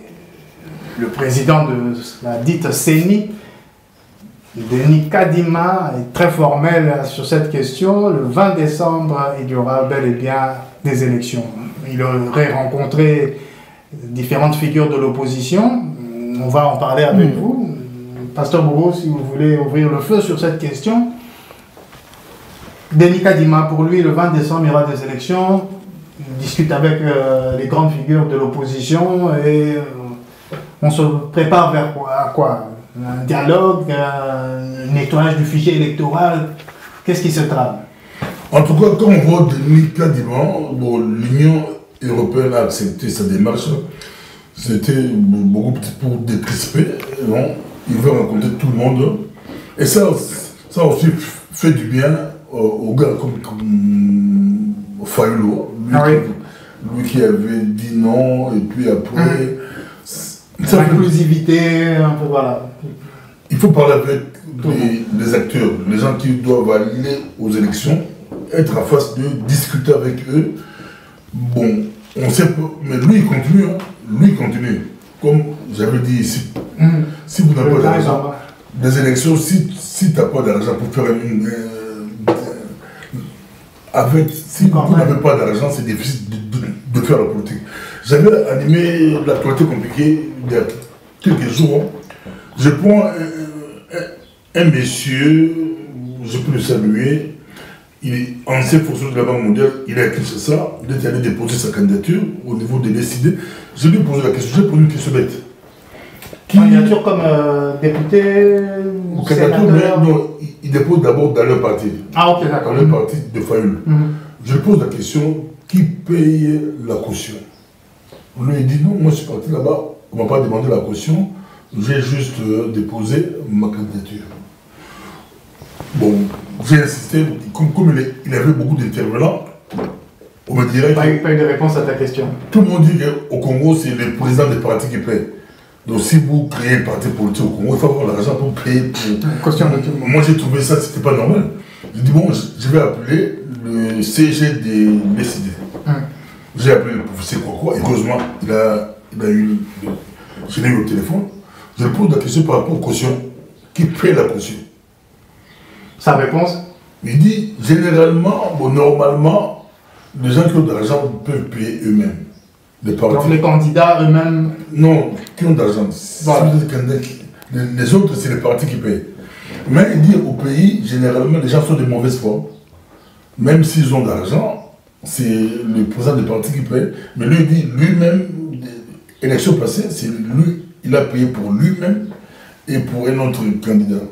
le président de la dite CENI, Denis Kadima, est très formel sur cette question. Le 20 décembre, il y aura bel et bien des élections. Il aurait rencontré différentes figures de l'opposition. On va en parler avec vous. Pasteur Bourreau, si vous voulez ouvrir le feu sur cette question. Denis Kadima, pour lui, le 20 décembre, il y aura des élections. Il discute avec les grandes figures de l'opposition et on se prépare vers quoi? Un dialogue, un nettoyage du fichier électoral. Qu'est-ce qui se trame? En tout cas, quand on voit Denis Kadima, bon, l'Union européenne a accepté sa démarche. C'était beaucoup pour décrisper. Il veut rencontrer tout le monde. Et ça aussi fait du bien aux gars comme Fayulu, lui qui avait dit non, et puis après... L'inclusivité, un peu, voilà. Il faut parler avec les acteurs, les gens qui doivent aller aux élections, être en face d'eux, discuter avec eux. Bon, on sait pas, mais lui il continue, hein. Lui il continue. Comme j'avais dit ici, si vous n'avez pas d'argent, des élections, si tu n'as pas d'argent pour faire si vous n'avez pas d'argent, c'est difficile de faire la politique. J'avais animé l'actualité compliquée il y a quelques jours. Je prends un monsieur, je peux le saluer, il est ancien fonctionnaire de la Banque mondiale, il est à Kinshasa, il est allé déposer sa candidature au niveau des décidés. Je lui ai posé la question, j'ai posé une question bête. Candidature comme député ou sénateur? Non, il dépose d'abord dans leur parti. Ah ok, d'accord. Dans leur parti de Fayulu. Je lui pose la question, qui paye la caution? On lui a dit non, moi je suis parti là-bas, on ne m'a pas demandé la caution, j'ai juste déposé ma candidature. Bon, j'ai insisté, comme il avait beaucoup d'intervenants, on me dirait pas eu de réponse à ta question. Tout le monde dit qu'au Congo, c'est le président des partis qui paye. Donc si vous créez un parti politique au Congo, il faut avoir l'argent pour payer. Caution de tout le monde. Moi j'ai trouvé ça, c'était pas normal. J'ai dit bon, je vais appeler le CG des décidés. J'ai appelé le professeur Koko, et heureusement, il a eu je l'ai eu au téléphone. Je lui pose la question par rapport aux cautions. Qui paie la caution? Sa réponse? Il dit généralement, bon, normalement, les gens qui ont de l'argent peuvent payer eux-mêmes. Donc les candidats eux-mêmes? Non, qui ont de l'argent. Voilà. Les autres, c'est les partis qui payent. Mais il dit au pays, généralement, les gens sont de mauvaise foi. Même s'ils ont de l'argent, c'est le président des partis qui paye. Mais lui, il dit lui-même, l'élection passée, c'est lui, il a payé pour lui-même et pour un autre candidat.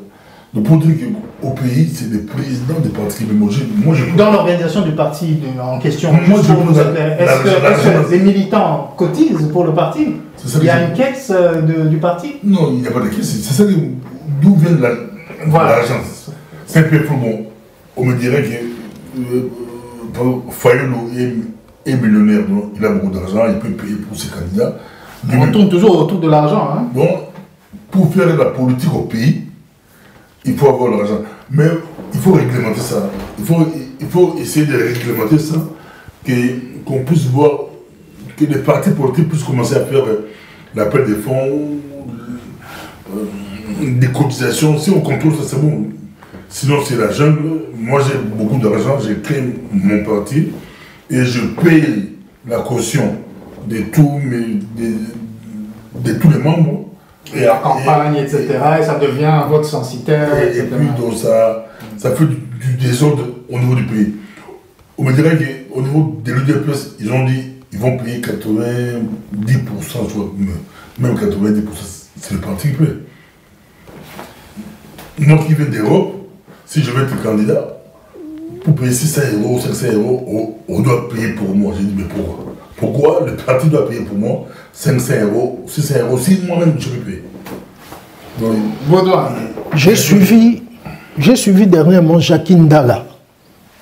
Donc pour dire qu'au pays, c'est des présidents des partis qui paient. Dans l'organisation du parti en question, est-ce que les militants cotisent pour le parti? Il y a une caisse du parti? Non, il n'y a pas de caisse. C'est ça d'où vient l'argent. C'est un peu plus bon. On me dirait que Fayulu est millionnaire, donc il a beaucoup d'argent, il peut payer pour ses candidats. On tourne toujours autour de l'argent. Hein? Donc, pour faire la politique au pays, il faut avoir l'argent. Mais il faut réglementer ça. Il faut essayer de réglementer ça, qu'on puisse voir, que les partis politiques puissent commencer à faire l'appel des fonds, des cotisations. Si on contrôle ça, c'est bon. Sinon, c'est la jungle. Moi, j'ai beaucoup d'argent, j'ai créé mon parti. et je paye la caution de tous tous les membres. Et la campagne, etc. Et ça devient un vote censitaire. Et puis donc ça fait du désordre au niveau du pays. On me dirait qu'au niveau de l'UDPS, ils ont dit qu'ils vont payer 90%, je vois, même 90%, c'est le parti qui paye. Moi qui viens d'Europe, si je veux être candidat, pour payer 600 €, 500 €, on doit payer pour moi. J'ai dit, mais pourquoi? Pourquoi le parti doit payer pour moi 500 €, 600 € si moi-même je peux payer? Baudouin. J'ai suivi dernièrement Jacques Ndala,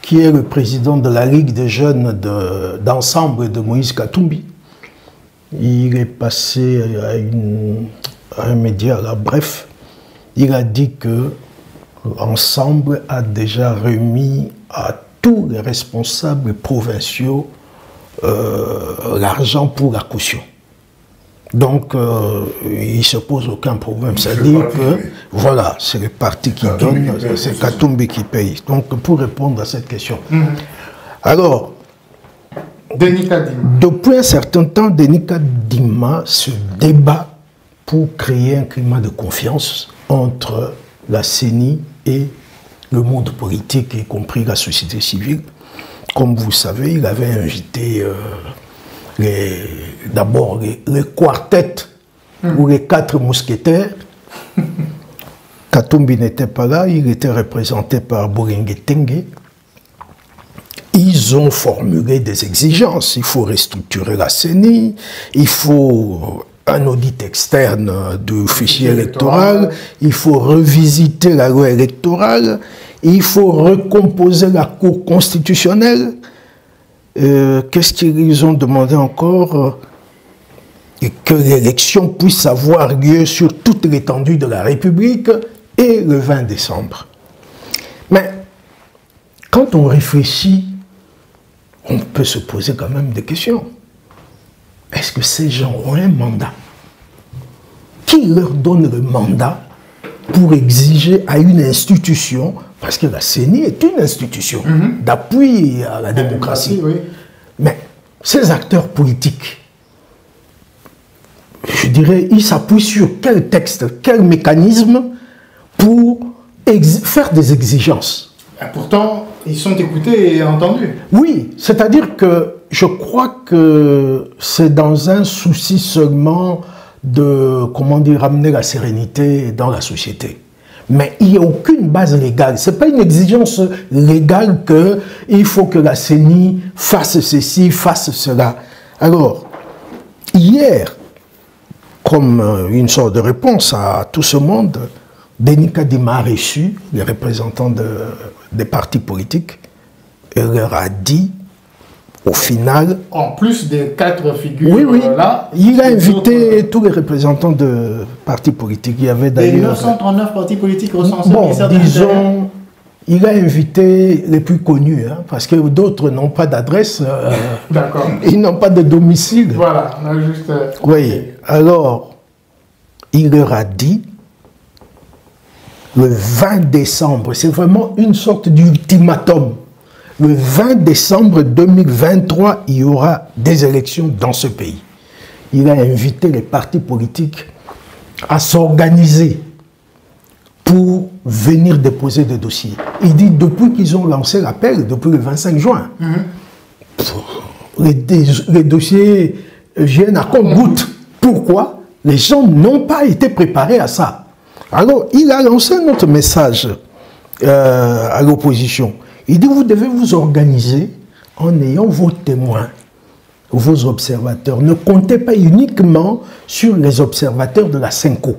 qui est le président de la Ligue des jeunes d'ensemble de Moïse Katumbi. Il est passé à un média, là, bref. Il a dit que Ensemble a déjà remis à tous les responsables provinciaux l'argent pour la caution. Donc, il ne se pose aucun problème. C'est-à-dire que, voilà, c'est le parti qui donne, c'est Katumbi qui paye. Donc, pour répondre à cette question. Alors, Denis Kadima. Depuis un certain temps, Denis Kadima se débat pour créer un climat de confiance entre la CENI et le monde politique, y compris la société civile. Comme vous savez, il avait invité d'abord les quartets ou les 4 mousquetaires. Katumbi n'était pas là, il était représenté par Boringue Tengue. Ils ont formulé des exigences. Il faut restructurer la CENI, il faut un audit externe du fichier électoral, il faut revisiter la loi électorale, il faut recomposer la Cour constitutionnelle. Qu'est-ce qu'ils ont demandé encore? Et que l'élection puisse avoir lieu sur toute l'étendue de la République et le 20 décembre. Mais quand on réfléchit, on peut se poser quand même des questions. Est-ce que ces gens ont un mandat? Qui leur donne le mandat pour exiger à une institution, parce que la CENI est une institution d'appui à la démocratie, oui. Mais ces acteurs politiques, je dirais, ils s'appuient sur quel texte, quel mécanisme pour faire des exigences? Et pourtant, ils sont écoutés et entendus. Oui, c'est-à-dire que je crois que c'est dans un souci seulement de, comment dire, ramener la sérénité dans la société. Mais il n'y a aucune base légale. Ce n'est pas une exigence légale qu'il faut que la CENI fasse ceci, fasse cela. Alors, hier, comme une sorte de réponse à tout ce monde, Denis Kadima a reçu les représentants des partis politiques et leur a dit, au final... En plus des 4 figures oui, là... Il a invité tous les représentants de partis politiques. Il y avait d'ailleurs... Les 939 partis politiques recensés au ministère de disons, il a invité les plus connus, hein, parce que d'autres n'ont pas d'adresse. D'accord. Ils n'ont pas de domicile. Voilà, on a juste... Oui, alors, il leur a dit... Le 20 décembre, c'est vraiment une sorte d'ultimatum. Le 20 décembre 2023, il y aura des élections dans ce pays. Il a invité les partis politiques à s'organiser pour venir déposer des dossiers. Il dit, depuis qu'ils ont lancé l'appel, depuis le 25 juin, les dossiers viennent à compte-gouttes. Pourquoi? Les gens n'ont pas été préparés à ça. Alors, il a lancé un autre message à l'opposition. Il dit, vous devez vous organiser en ayant vos témoins, vos observateurs. Ne comptez pas uniquement sur les observateurs de la CENCO.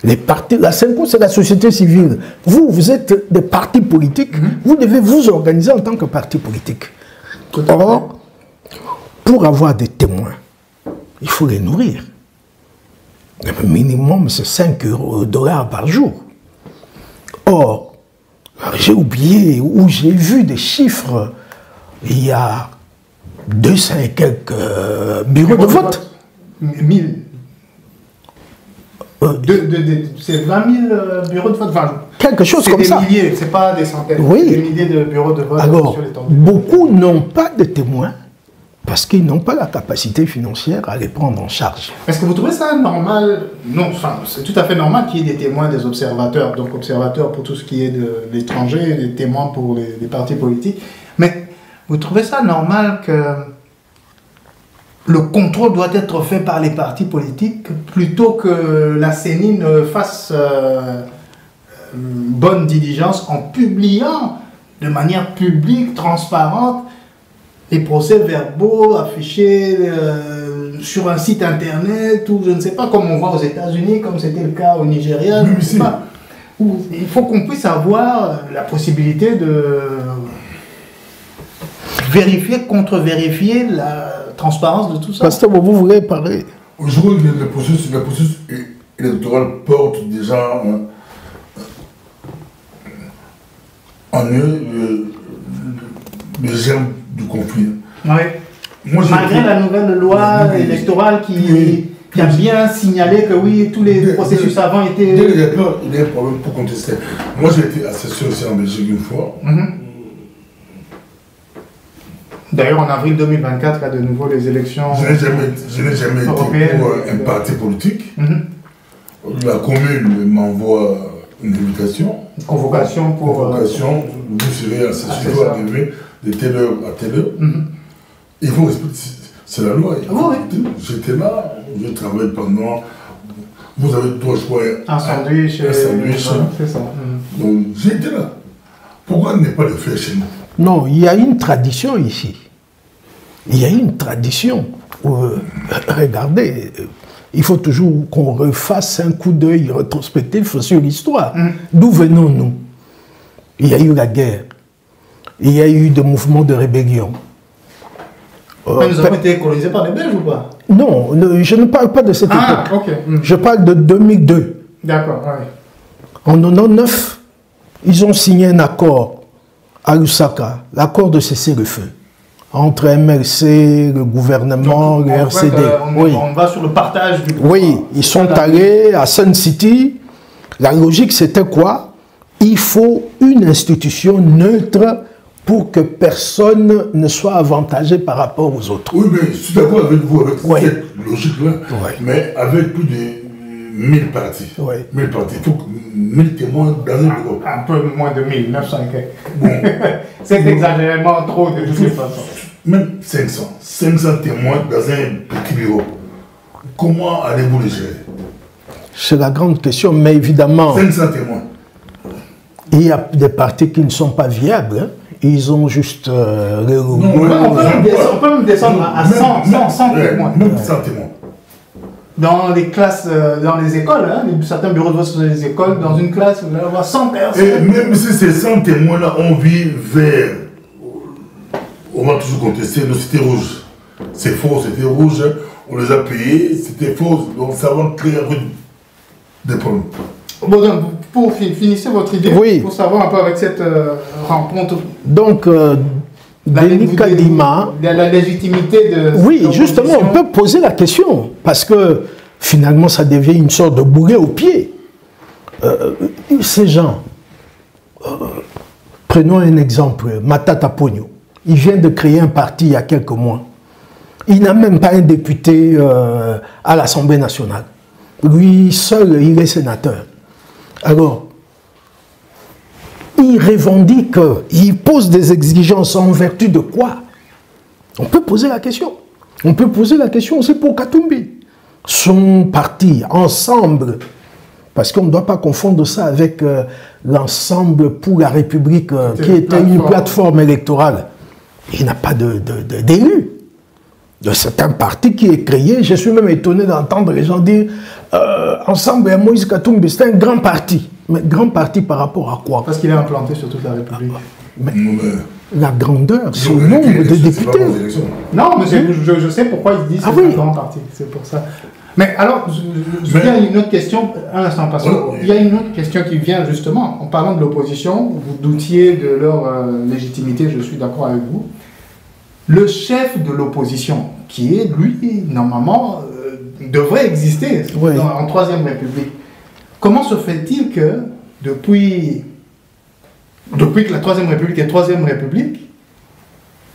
La CENCO, c'est la société civile. Vous êtes des partis politiques, vous devez vous organiser en tant que parti politique. Or, pour avoir des témoins, il faut les nourrir. Le minimum, c'est 5 $ par jour. Or, j'ai oublié ou j'ai vu des chiffres. Il y a 200 et quelques bureaux de vote. 1000. C'est 20 000 bureaux de vote. Enfin, quelque chose comme ça. C'est des milliers, c'est pas des centaines. Oui. Des milliers de bureaux de vote Alors, sur l'étendue. beaucoup n'ont pas de témoins parce qu'ils n'ont pas la capacité financière à les prendre en charge. Est-ce que vous trouvez ça normal? Non, enfin, c'est tout à fait normal qu'il y ait des témoins, des observateurs. Donc, observateurs pour tout ce qui est de l'étranger, des témoins pour les partis politiques. Mais vous trouvez ça normal que le contrôle doit être fait par les partis politiques plutôt que la CENI ne fasse bonne diligence en publiant de manière publique, transparente, les procès-verbaux affichés sur un site internet ou je ne sais pas, comme on voit aux États-Unis, comme c'était le cas au Nigeria, je ne sais pas. Où il faut qu'on puisse avoir la possibilité de vérifier, contre-vérifier la transparence de tout ça. Pasteur, vous voulez parler? Je crois que le processus électoral porte déjà en eux le germe du conflit. Oui. Moi, malgré la nouvelle loi électorale qui a bien signalé que oui, tous les processus avant étaient... Il y a un problème pour contester. Moi, j'ai été assesseur aussi en Belgique une fois. D'ailleurs, en avril 2024, il y a de nouveau les élections. Je n'ai jamais été pour un parti politique. La commune m'envoie une invitation. Une convocation pour... Convocation. Vous serez assesseur arrivé de telle heure à telle heure. Il faut respecter. C'est la loi. J'étais là, je travaille pendant. Vous avez droit, je crois, un sandwich. C'est ça. Donc, j'étais là. Pourquoi ne pas le faire chez nous? Non, il y a une tradition ici. Il y a une tradition. Regardez, il faut toujours qu'on refasse un coup d'œil rétrospectif sur l'histoire. D'où venons-nous? Il y a eu la guerre. Il y a eu des mouvements de rébellion. Nous avons été colonisés par les Belges ou pas? Non, je ne parle pas de cette époque. Okay. Je parle de 2002. D'accord, oui. En 1999, ils ont signé un accord à Lusaka, l'accord de cessez-le-feu, entre MLC, le gouvernement, le RCD. On va sur le partage du pouvoir. Oui, ils sont allés à Sun City. La logique, c'était quoi? Il faut une institution neutre pour que personne ne soit avantagé par rapport aux autres. Oui, mais je suis d'accord avec vous, avec cette logique-là, mais avec plus de 1000 partis. 1000 partis, il faut 1000 témoins dans un bureau. Un peu moins de 1000, 900 et quelques. C'est exagérément trop de toutes les façons. Même 500. 500 témoins dans un petit bureau. Comment allez-vous les gérer? C'est la grande question, mais évidemment... 500 témoins. Il y a des partis qui ne sont pas viables, hein. Ils ont juste... on peut même descendre à 100 témoins. Même 100 témoins. Dans les classes, dans les écoles, hein, certains bureaux de vote sont les écoles, dans une classe, vous allez avoir 100 personnes. Et même si ces 100 témoins-là ont vu vers... On va toujours contester, c'était rouge. C'est faux, c'était rouge. On les a payés, c'était faux. Donc ça va créer des problèmes. Bon, donc, pour finir votre idée, pour savoir un peu avec cette rencontre. Donc, Denis Kadima, la légitimité de... Oui, justement, on peut poser la question, parce que finalement, ça devient une sorte de boulet au pied. Ces gens, prenons un exemple, Matata Pogno, il vient de créer un parti il y a quelques mois. Il n'a même pas un député à l'Assemblée nationale. Lui seul, il est sénateur. Alors, il revendique, il pose des exigences en vertu de quoi? On peut poser la question. On peut poser la question aussi pour Katumbi. Son parti, Ensemble, parce qu'on ne doit pas confondre ça avec l'Ensemble pour la République, qui était une plateforme électorale. Il n'a pas d'élu. C'est un parti qui est créé. Je suis même étonné d'entendre les gens dire Ensemble et Moïse Katumbi, c'est un grand parti. Mais grand parti par rapport à quoi? Parce qu'il est implanté sur toute la République. Mais la grandeur, c'est le nombre de députés. Non, mais je sais pourquoi ils disent que c'est un grand parti. C'est pour ça. Mais alors, il y a une autre question. Un instant, parce qu'il y a une autre question qui vient justement. En parlant de l'opposition, vous doutiez de leur légitimité, je suis d'accord avec vous. Le chef de l'opposition, qui est, lui, normalement, devrait exister en Troisième République. Comment se fait-il que depuis que la Troisième République est Troisième République,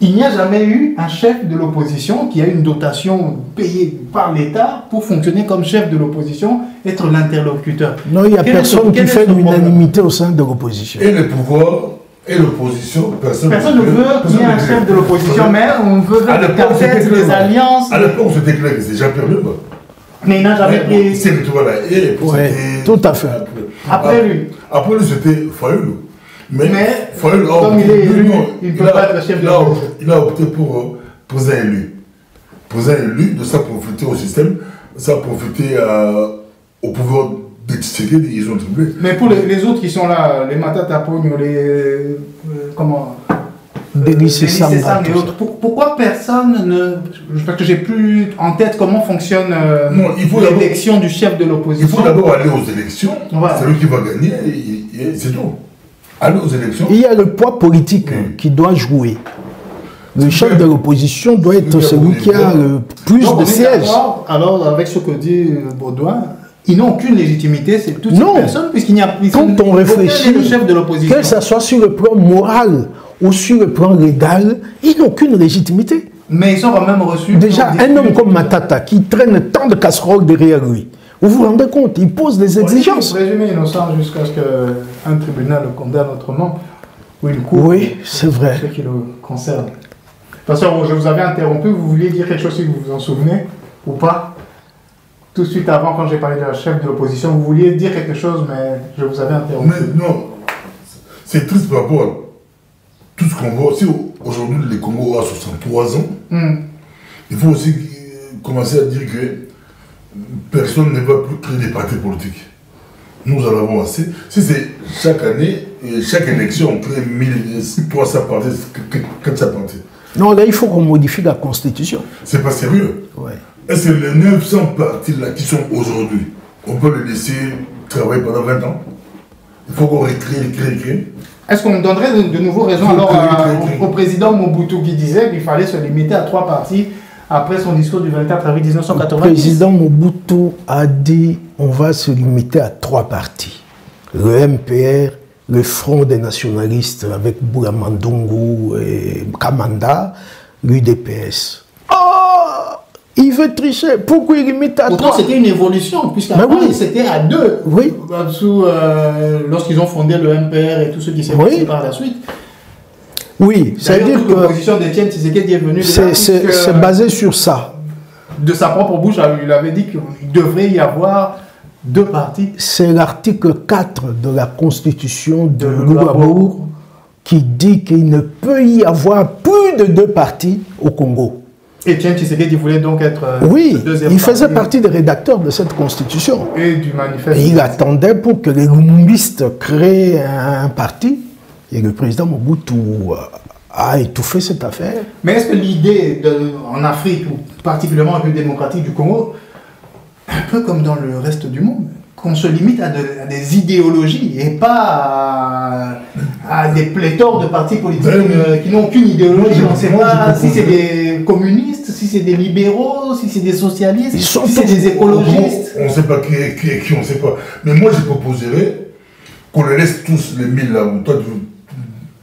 il n'y a jamais eu un chef de l'opposition qui a une dotation payée par l'État pour fonctionner comme chef de l'opposition, être l'interlocuteur. Non, il n'y a personne qui fait l'unanimité au sein de l'opposition. Et le pouvoir et l'opposition, personne ne veut qu'il y ait un chef de l'opposition, mais on veut peut-être les alliances. À l'époque, c'était clair que c'est Jean-Pierre Bemba. Mais il n'a jamais pris. C'est le voilà. Oui, tout à fait. Après lui. Après lui, c'était Fayoulou. Mais Fayoulou, comme il est élu, il ne peut pas être chef de l'opposition. Il a opté pour président élu. Président élu, de ça profiter au système, ça profiter au pouvoir de Tshisekedi, ils ont trouvé. Mais pour les autres qui sont là, les Matata Pogno, les. Comment Délice Sam et autres. Pourquoi personne ne. Parce que j'ai plus en tête comment fonctionne l'élection du chef de l'opposition. Il faut d'abord aller aux élections. Voilà. C'est lui qui va gagner, c'est tout. Aller aux élections. Il y a le poids politique qui doit jouer. Le chef de l'opposition doit être celui qui a le plus de sièges. Alors, avec ce que dit Baudouin, ils n'ont aucune légitimité, c'est toutes ces personnes, puisqu'il n'y a plus quand on réfléchit, le chef de l'opposition. Que ce soit sur le plan moral ou sur le plan légal, ils n'ont aucune légitimité. Mais ils sont quand même reçus. Déjà, un homme comme Matata qui traîne tant de casseroles derrière lui, vous vous rendez compte, il pose des exigences. Présumé innocent jusqu'à ce qu'un tribunal le condamne autrement, ou une cour. Oui, c'est vrai. Ce qui le concerne. De toute façon, je vous avais interrompu, vous vouliez dire quelque chose si vous vous en souvenez, ou pas? Tout de suite avant, quand j'ai parlé de la chef de l'opposition, vous vouliez dire quelque chose, mais je vous avais interrompu. Mais non, c'est triste par rapport à tout ce qu'on voit. Si aujourd'hui le Congo a 63 ans, il faut aussi commencer à dire que personne ne va plus créer des partis politiques. Nous en avons assez. Si c'est chaque année, chaque élection, on crée 1300 partis, 400 partis. Non, là, il faut qu'on modifie la Constitution. C'est pas sérieux. Ouais. Est-ce que les 900 partis là qui sont aujourd'hui, on peut les laisser travailler pendant 20 ans? Il faut qu'on recrée. Est-ce qu'on donnerait de nouveau raison au président Mobutu qui disait qu'il fallait se limiter à 3 partis après son discours du 24 avril 1990? Le président Mobutu a dit on va se limiter à 3 partis. Le MPR, le Front des nationalistes avec Boulamandungu et Kamanda, l'UDPS. Oh, il veut tricher. Pourquoi il limite à 3? Pourtant, c'était une évolution, puisqu'avant, c'était à 2. Oui. Lorsqu'ils ont fondé le MPR et tous ceux qui s'est passé par la suite. Oui, c'est-à-dire que l'opposition d'Étienne Tshisekedi est venue. C'est basé sur ça. De sa propre bouche, il avait dit qu'il devrait y avoir 2 partis. C'est l'article 4 de la Constitution de Lugabourg qui dit qu'il ne peut y avoir plus de 2 partis au Congo. Étienne Tshisekedi voulait donc être oui, il faisait partie des rédacteurs de cette Constitution. Et du manifeste. Et il attendait pour que les lumumbistes créent un parti. Et le président Mobutu a étouffé cette affaire. Mais est-ce que l'idée en Afrique, ou particulièrement en République démocratique du Congo, un peu comme dans le reste du monde, qu'on se limite à des idéologies et pas à des pléthores de partis politiques qui n'ont aucune idéologie? On ne sait pas si c'est des communistes, si c'est des libéraux, si c'est des socialistes, si c'est des écologistes. On ne sait pas qui est qui, on ne sait pas. Mais moi, je proposerais qu'on les laisse tous les 1000 là. Toi,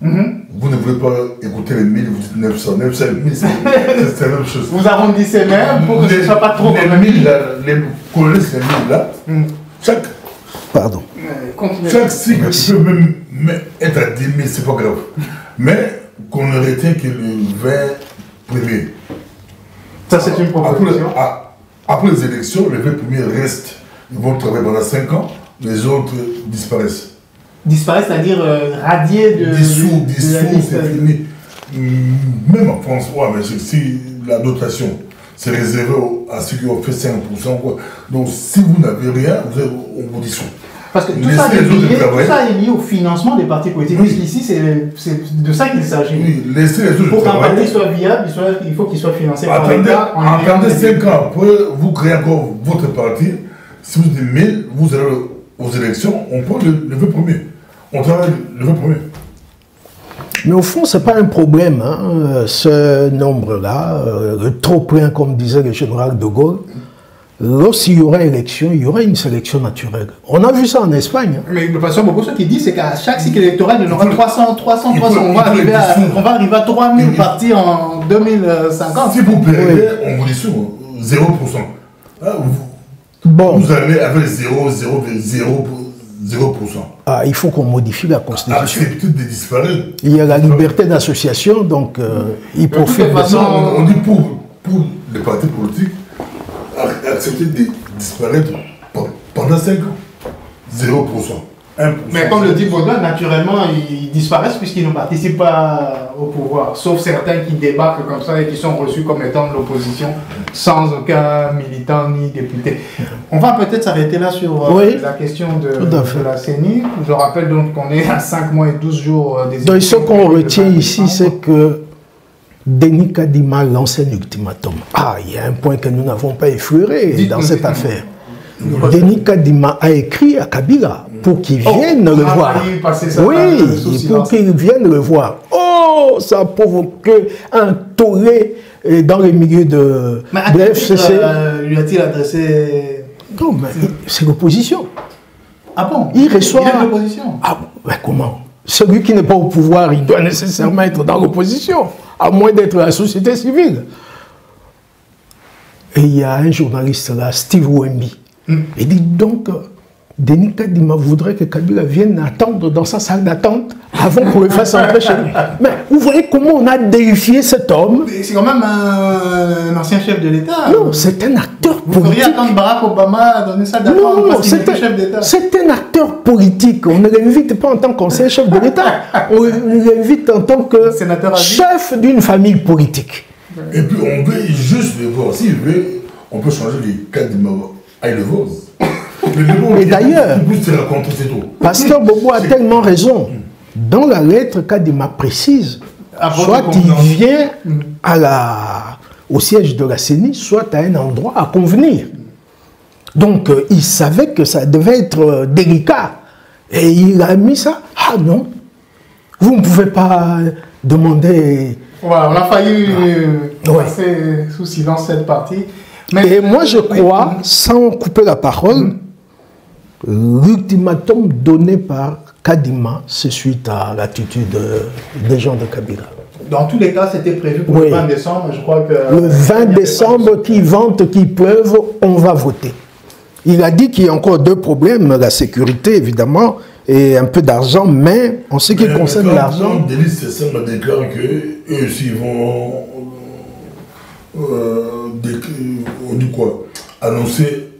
vous ne voulez pas écouter les 1000, vous dites 900. 900 et 1000, c'est la même chose. Vous arrondissez même pour que ce ne soit pas trop. Les 1000 là, qu'on laisse les 1000 là, chaque cycle peut même être à 10 000, c'est pas grave. Mais qu'on ne retient que le 20 premiers. Ça, c'est une proposition. Après les élections, les 20 premiers restent. Ils vont travailler pendant 5 ans, les autres disparaissent. Disparaître, c'est-à-dire radier de... Dissous, c'est fini. Même en France, mais si la dotation, c'est réservé à ceux qui ont fait 5%, quoi. Donc si vous n'avez rien, on vous dissout. Parce que tout ça est lié au financement des partis politiques. Oui. Puisqu'ici, c'est de ça qu'il s'agit. Oui, laissez les autres pour qu'un parti soit viable, il faut qu'il soit financé par l'État. Attendez 5 ans après, vous créez encore votre parti. Si vous dites 1000, vous allez aux élections, on prend le 20 premier. On travaille le 20 premier. Mais au fond, ce n'est pas un problème, ce nombre-là, le trop plein, comme disait le général de Gaulle. lorsqu'il y aura élection, il y aura une sélection naturelle. On a vu ça en Espagne. Mais le pasteur Bobo, ce qu'il dit, c'est qu'à chaque cycle électoral, il y en aura 300. On va arriver à 3000 partis en 2050. Si vous perdez, on vous dit sur 0%. Bon. Vous allez avec 0,0%. Ah, il faut qu'on modifie la Constitution. Accepter de disparaître. Il y a la liberté d'association, donc il profite de ça. On dit pour les partis politiques, accepter de disparaître pendant 5 ans. 0%. 1%. Mais comme le dit Baudouin, naturellement, ils disparaissent puisqu'ils ne participent pas au pouvoir. Sauf certains qui débarquent comme ça et qui sont reçus comme étant de l'opposition, sans aucun militant ni député. On va peut-être s'arrêter là sur la question de la CENI. Je rappelle donc qu'on est à 5 mois et 12 jours des élections. Donc ce qu'on retient ici, c'est que Denis Kadima lance un ultimatum. Ah, il y a un point que nous n'avons pas effleuré dans cette affaire. Denis Kadima a écrit à Kabila pour qu'il vienne le voir. Oui, pour qu'il vienne le voir. Oh, ça a provoqué un tollé dans les milieux de FCC. Lui a-t-il adressé... Non, mais c'est l'opposition. Ah bon? Il reçoit... Il est de l'opposition. Ah, mais comment? Celui qui n'est pas au pouvoir, il doit nécessairement être dans l'opposition, à moins d'être la société civile. Et il y a un journaliste là, Steve Wemby. Il dit donc, Denis Kadima voudrait que Kabila vienne attendre dans sa salle d'attente avant qu'on le fasse entrer chez lui. Mais vous voyez comment on a déifié cet homme. C'est quand même un ancien chef de l'État. Non, c'est un acteur politique. Vous pourriez attendre Barack Obama dans une salle d'attente parce qu'il est chef d'État. C'est un acteur politique. On ne l'invite pas en tant qu'ancien chef de l'État. On l'invite en tant que chef d'une famille politique. Et puis on veut juste le voir. S'il veut, on peut changer les Kadima. Et d'ailleurs, Pasteur Bobo a tellement raison. Dans la lettre, Kadima précise, soit il vient au siège de la CENI, soit à un endroit à convenir. Donc, il savait que ça devait être délicat. Et il a mis ça. Ah non, vous ne pouvez pas demander... Voilà, on a failli passer sous silence cette partie. Et moi, je crois, sans couper la parole, l'ultimatum donné par Kadima, c'est suite à l'attitude des gens de Kabila. Dans tous les cas, c'était prévu pour le 20 décembre. Je crois que le 20 décembre, qu'il vente, qu'il pleuve, on va voter. Il a dit qu'il y a encore deux problèmes, la sécurité, évidemment, et un peu d'argent, mais en ce qui concerne l'argent... Denis Sassou me déclare qu'eux aussi vont... on dit quoi? Annoncer,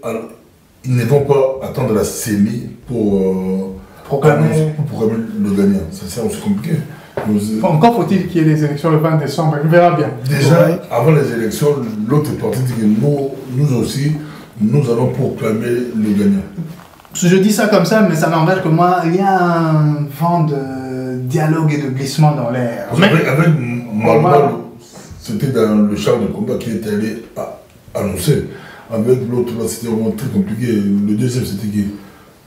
ils ne vont pas attendre la CENI pour proclamer le gagnant. C'est aussi compliqué. Encore faut-il qu'il y ait des élections le 20 décembre, on verra bien. Déjà, avant les élections, l'autre parti dit que nous aussi, nous allons proclamer le gagnant. Je dis ça comme ça, mais ça n'empêche que moi, il y a un vent de dialogue et de glissement dans l'air. Avec Malmal, c'était dans le char de combat qui était allé annoncer. Avec l'autre, c'était vraiment très compliqué. Le deuxième, c'était qui?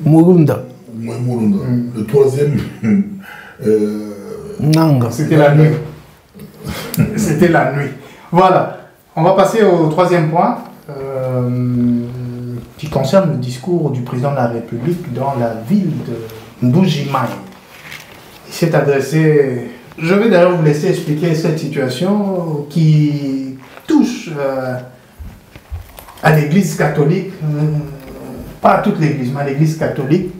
Murunda. Murunda. Le troisième, Nanga. C'était la nuit. C'était la nuit. Voilà. On va passer au troisième point, qui concerne le discours du président de la République dans la ville de Mbuji-Mayi. Il s'est adressé... Je vais d'ailleurs vous laisser expliquer cette situation qui touche à l'église catholique, pas à toute l'église, mais à l'église catholique.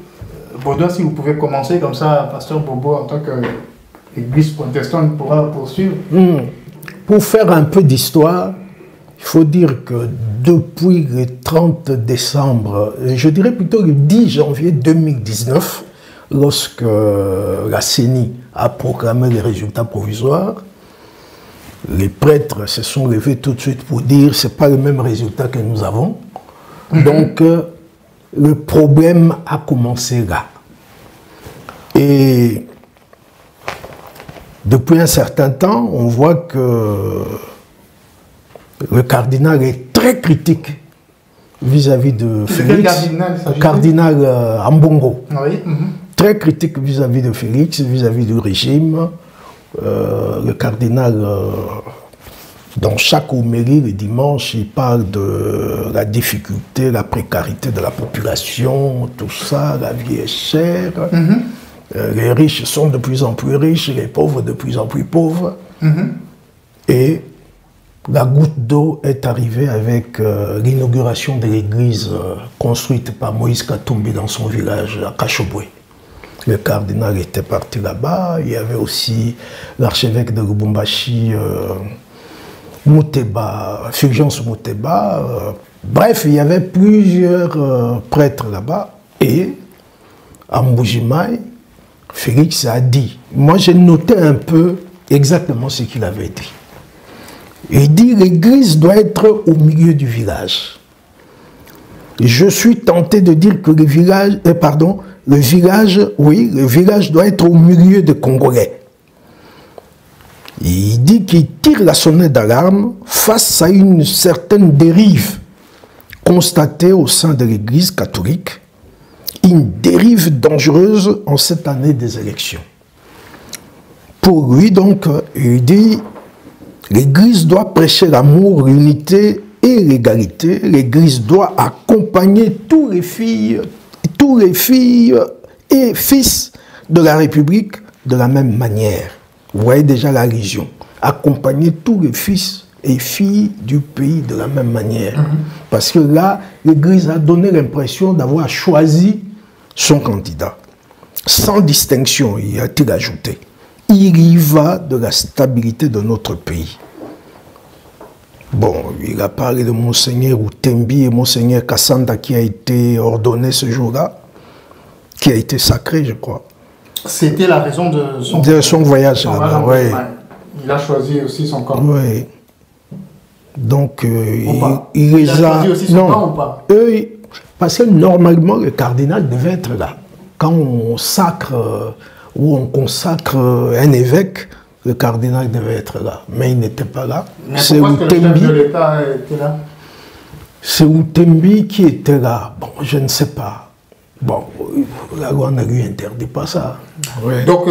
Baudouin, si vous pouvez commencer comme ça, Pasteur Bobo, en tant qu'église protestante, pourra poursuivre. Pour faire un peu d'histoire, il faut dire que depuis le 30 décembre, je dirais plutôt le 10 janvier 2019, lorsque la CENI a proclamé les résultats provisoires, les prêtres se sont levés tout de suite pour dire que ce n'est pas le même résultat que nous avons. Donc, le problème a commencé là. Et depuis un certain temps, on voit que le cardinal est très critique vis-à-vis de Félix. Le cardinal Ambongo. Oui. Très critique vis-à-vis de Félix, vis-à-vis du régime. Le cardinal Dans chaque homélie, le dimanche, il parle de la difficulté, la précarité de la population, tout ça, la vie est chère. Les riches sont de plus en plus riches, les pauvres de plus en plus pauvres. Et la goutte d'eau est arrivée avec l'inauguration de l'église construite par Moïse Katumbi dans son village à Kachobwe. Le cardinal était parti là-bas. Il y avait aussi l'archevêque de Lubumbashi, Mouteba, Fulgence Mouteba. Bref, il y avait plusieurs prêtres là-bas. Et à Mbujimaï, Félix a dit, moi j'ai noté un peu exactement ce qu'il avait dit. Il dit, l'église doit être au milieu du village. Et je suis tenté de dire que le village doit être au milieu des Congolais. Il dit qu'il tire la sonnette d'alarme face à une certaine dérive constatée au sein de l'Église catholique, une dérive dangereuse en cette année des élections. Pour lui, donc, il dit, l'Église doit prêcher l'amour, l'unité et l'égalité. L'Église doit accompagner tous les filles et fils de la République de la même manière. Vous voyez déjà la religion. Accompagner tous les fils et filles du pays de la même manière. Parce que là, l'Église a donné l'impression d'avoir choisi son candidat. Sans distinction, il a-t-il ajouté. Il y va de la stabilité de notre pays. Bon, il a parlé de Monseigneur Outembi et Monseigneur Kassanda qui a été ordonné ce jour-là, qui a été sacré, je crois. C'était la raison de son voyage là-bas, oui. Il a choisi aussi son camp. Oui. Donc, il les a choisi aussi son camp ou pas? Parce que normalement, le cardinal devait être là. Quand on sacre ou on consacre un évêque, le cardinal devait être là. Mais il n'était pas là. C'est Outembi. Le chef de l'État était là. C'est Outembi qui était là. Bon, je ne sais pas. Bon, la loi ne lui interdit pas ça. Ouais. Donc,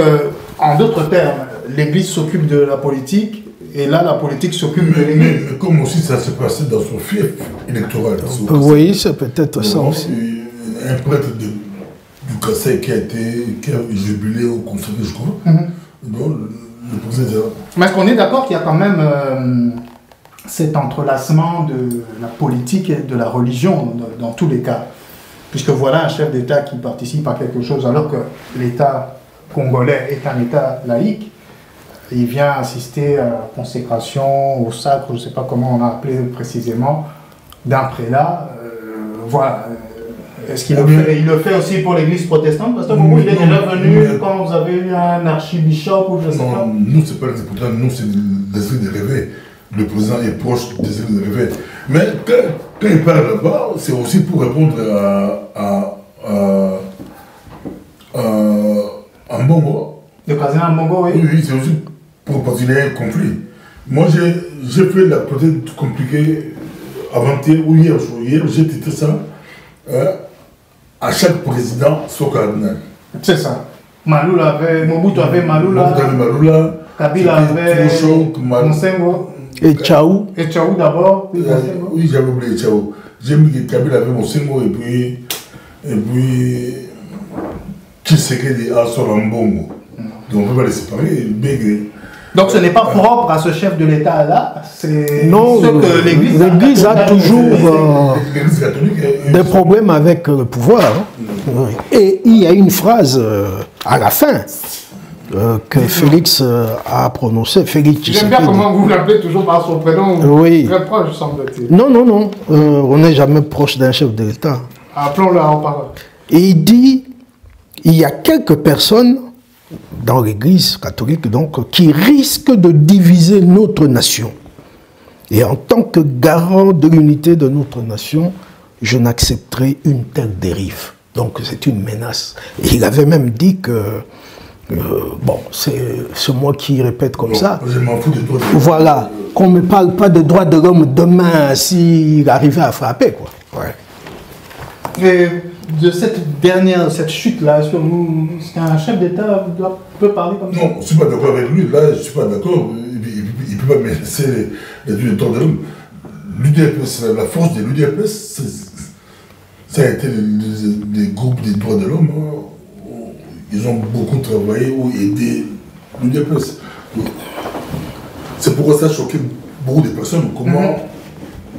en d'autres termes, l'Église s'occupe de la politique et là, la politique s'occupe de l'Église. Mais comme aussi ça s'est passé dans son fief électoral. Oui, c'est peut-être ça aussi. Un prêtre du Kassai qui a jubilé au conseil, je crois. Donc, le président. Mais est-ce qu'on est d'accord qu'il y a quand même cet entrelacement de la politique et de la religion dans tous les cas? Puisque voilà un chef d'État qui participe à quelque chose alors que l'État congolais est un État laïque. Il vient assister à la consécration, au sacre, je ne sais pas comment on a appelé précisément, d'un prélat. Voilà. Est-ce qu'il le fait aussi pour l'église protestante? Parce que il est déjà venu quand vous avez eu un archibishop ou je ne sais pas. Nous, ce n'est pas les protestants, nous, c'est l'esprit de réveil. Le président est proche des esprits de réveil. Mais quand il parle là-bas, c'est aussi pour répondre à Mbongo. Le président Mbongo, oui. Oui, c'est aussi parce qu'il y a un conflit. Moi, j'ai fait la peut-être compliquée avant-hier ou hier, j'ai titré ça à chaque président son cardinal. C'est ça. Maloula avait, Mobutu avait Maloula, Kabila avait Monsengo. Et Tchaou. Et Tchaou d'abord. Oui, j'avais oublié Tchaou. J'ai mis que Kabila avait Monsengo et puis Tshisekedi a son Mbongo. Donc on ne peut pas les séparer. Donc ce n'est pas propre à ce chef de l'État là, c'est non, ce que l'Église a toujours des problèmes avec le pouvoir. Hein. Et il y a une phrase à la fin que Félix a prononcée. J'aime bien comment vous l'appelez toujours par son prénom. Oui. Très proche, semble-t-il. Non, non, non. On n'est jamais proche d'un chef de l'État. Appelons-le en parole. Et il dit, il y a quelques personnes dans l'Église catholique, donc, qui risque de diviser notre nation. Et en tant que garant de l'unité de notre nation, je n'accepterai une telle dérive. Donc c'est une menace. Et il avait même dit que, bon, c'est moi qui répète comme ça. Je m'en fous des droits de l'homme. Voilà, qu'on ne me parle pas des droits de l'homme demain s'il arrivait à frapper, quoi. Ouais. Et de cette chute-là, est-ce qu'un chef d'État peut parler comme ça? Non, je ne suis pas d'accord avec lui. Là, je ne suis pas d'accord. Il peux pas me laisser les droits de l'homme. L'UDPS, la force de l'UDPS, ça a été des groupes des droits de l'homme. Hein. Ils ont beaucoup travaillé ou aidé l'UDPS. C'est pourquoi ça a choqué beaucoup de personnes. Comment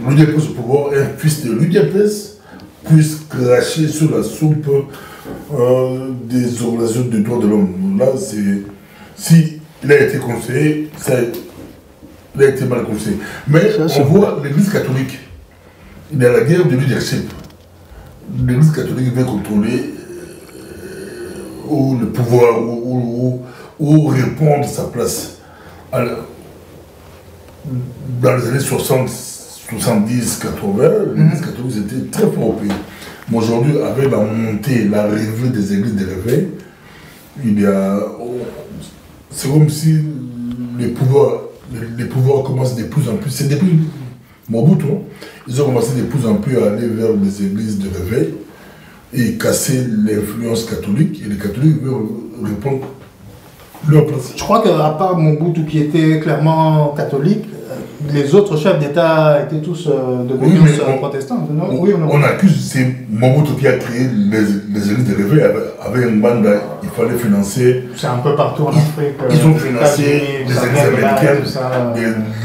l'UDPS, au pouvoir, un fils de l'UDPS, puisse cracher sur la soupe des organisations de droits de l'homme. Là, si il a été conseillé, il a été mal conseillé. Mais on voit l'Église catholique. Il y a la guerre de leadership. L'Église catholique veut contrôler ou le pouvoir, ou répondre à sa place. Alors, dans les années 60, 70, 80, l'Église catholique était très fort au pays. Mais aujourd'hui, avec la montée, l'arrivée des églises de réveil, c'est comme si les pouvoirs commencent de plus en plus. C'est depuis Mobutu, ils ont commencé de plus en plus à aller vers les églises de réveil et casser l'influence catholique. Et les catholiques veulent répondre leur place. Je crois qu'à part Mobutu qui était clairement catholique, les autres chefs d'État étaient tous de croyance protestante. On accuse, c'est Mobutu qui a créé les églises de réveil avec une bande, il fallait financer. C'est un peu partout en Afrique. Ils ont financé les églises américaines,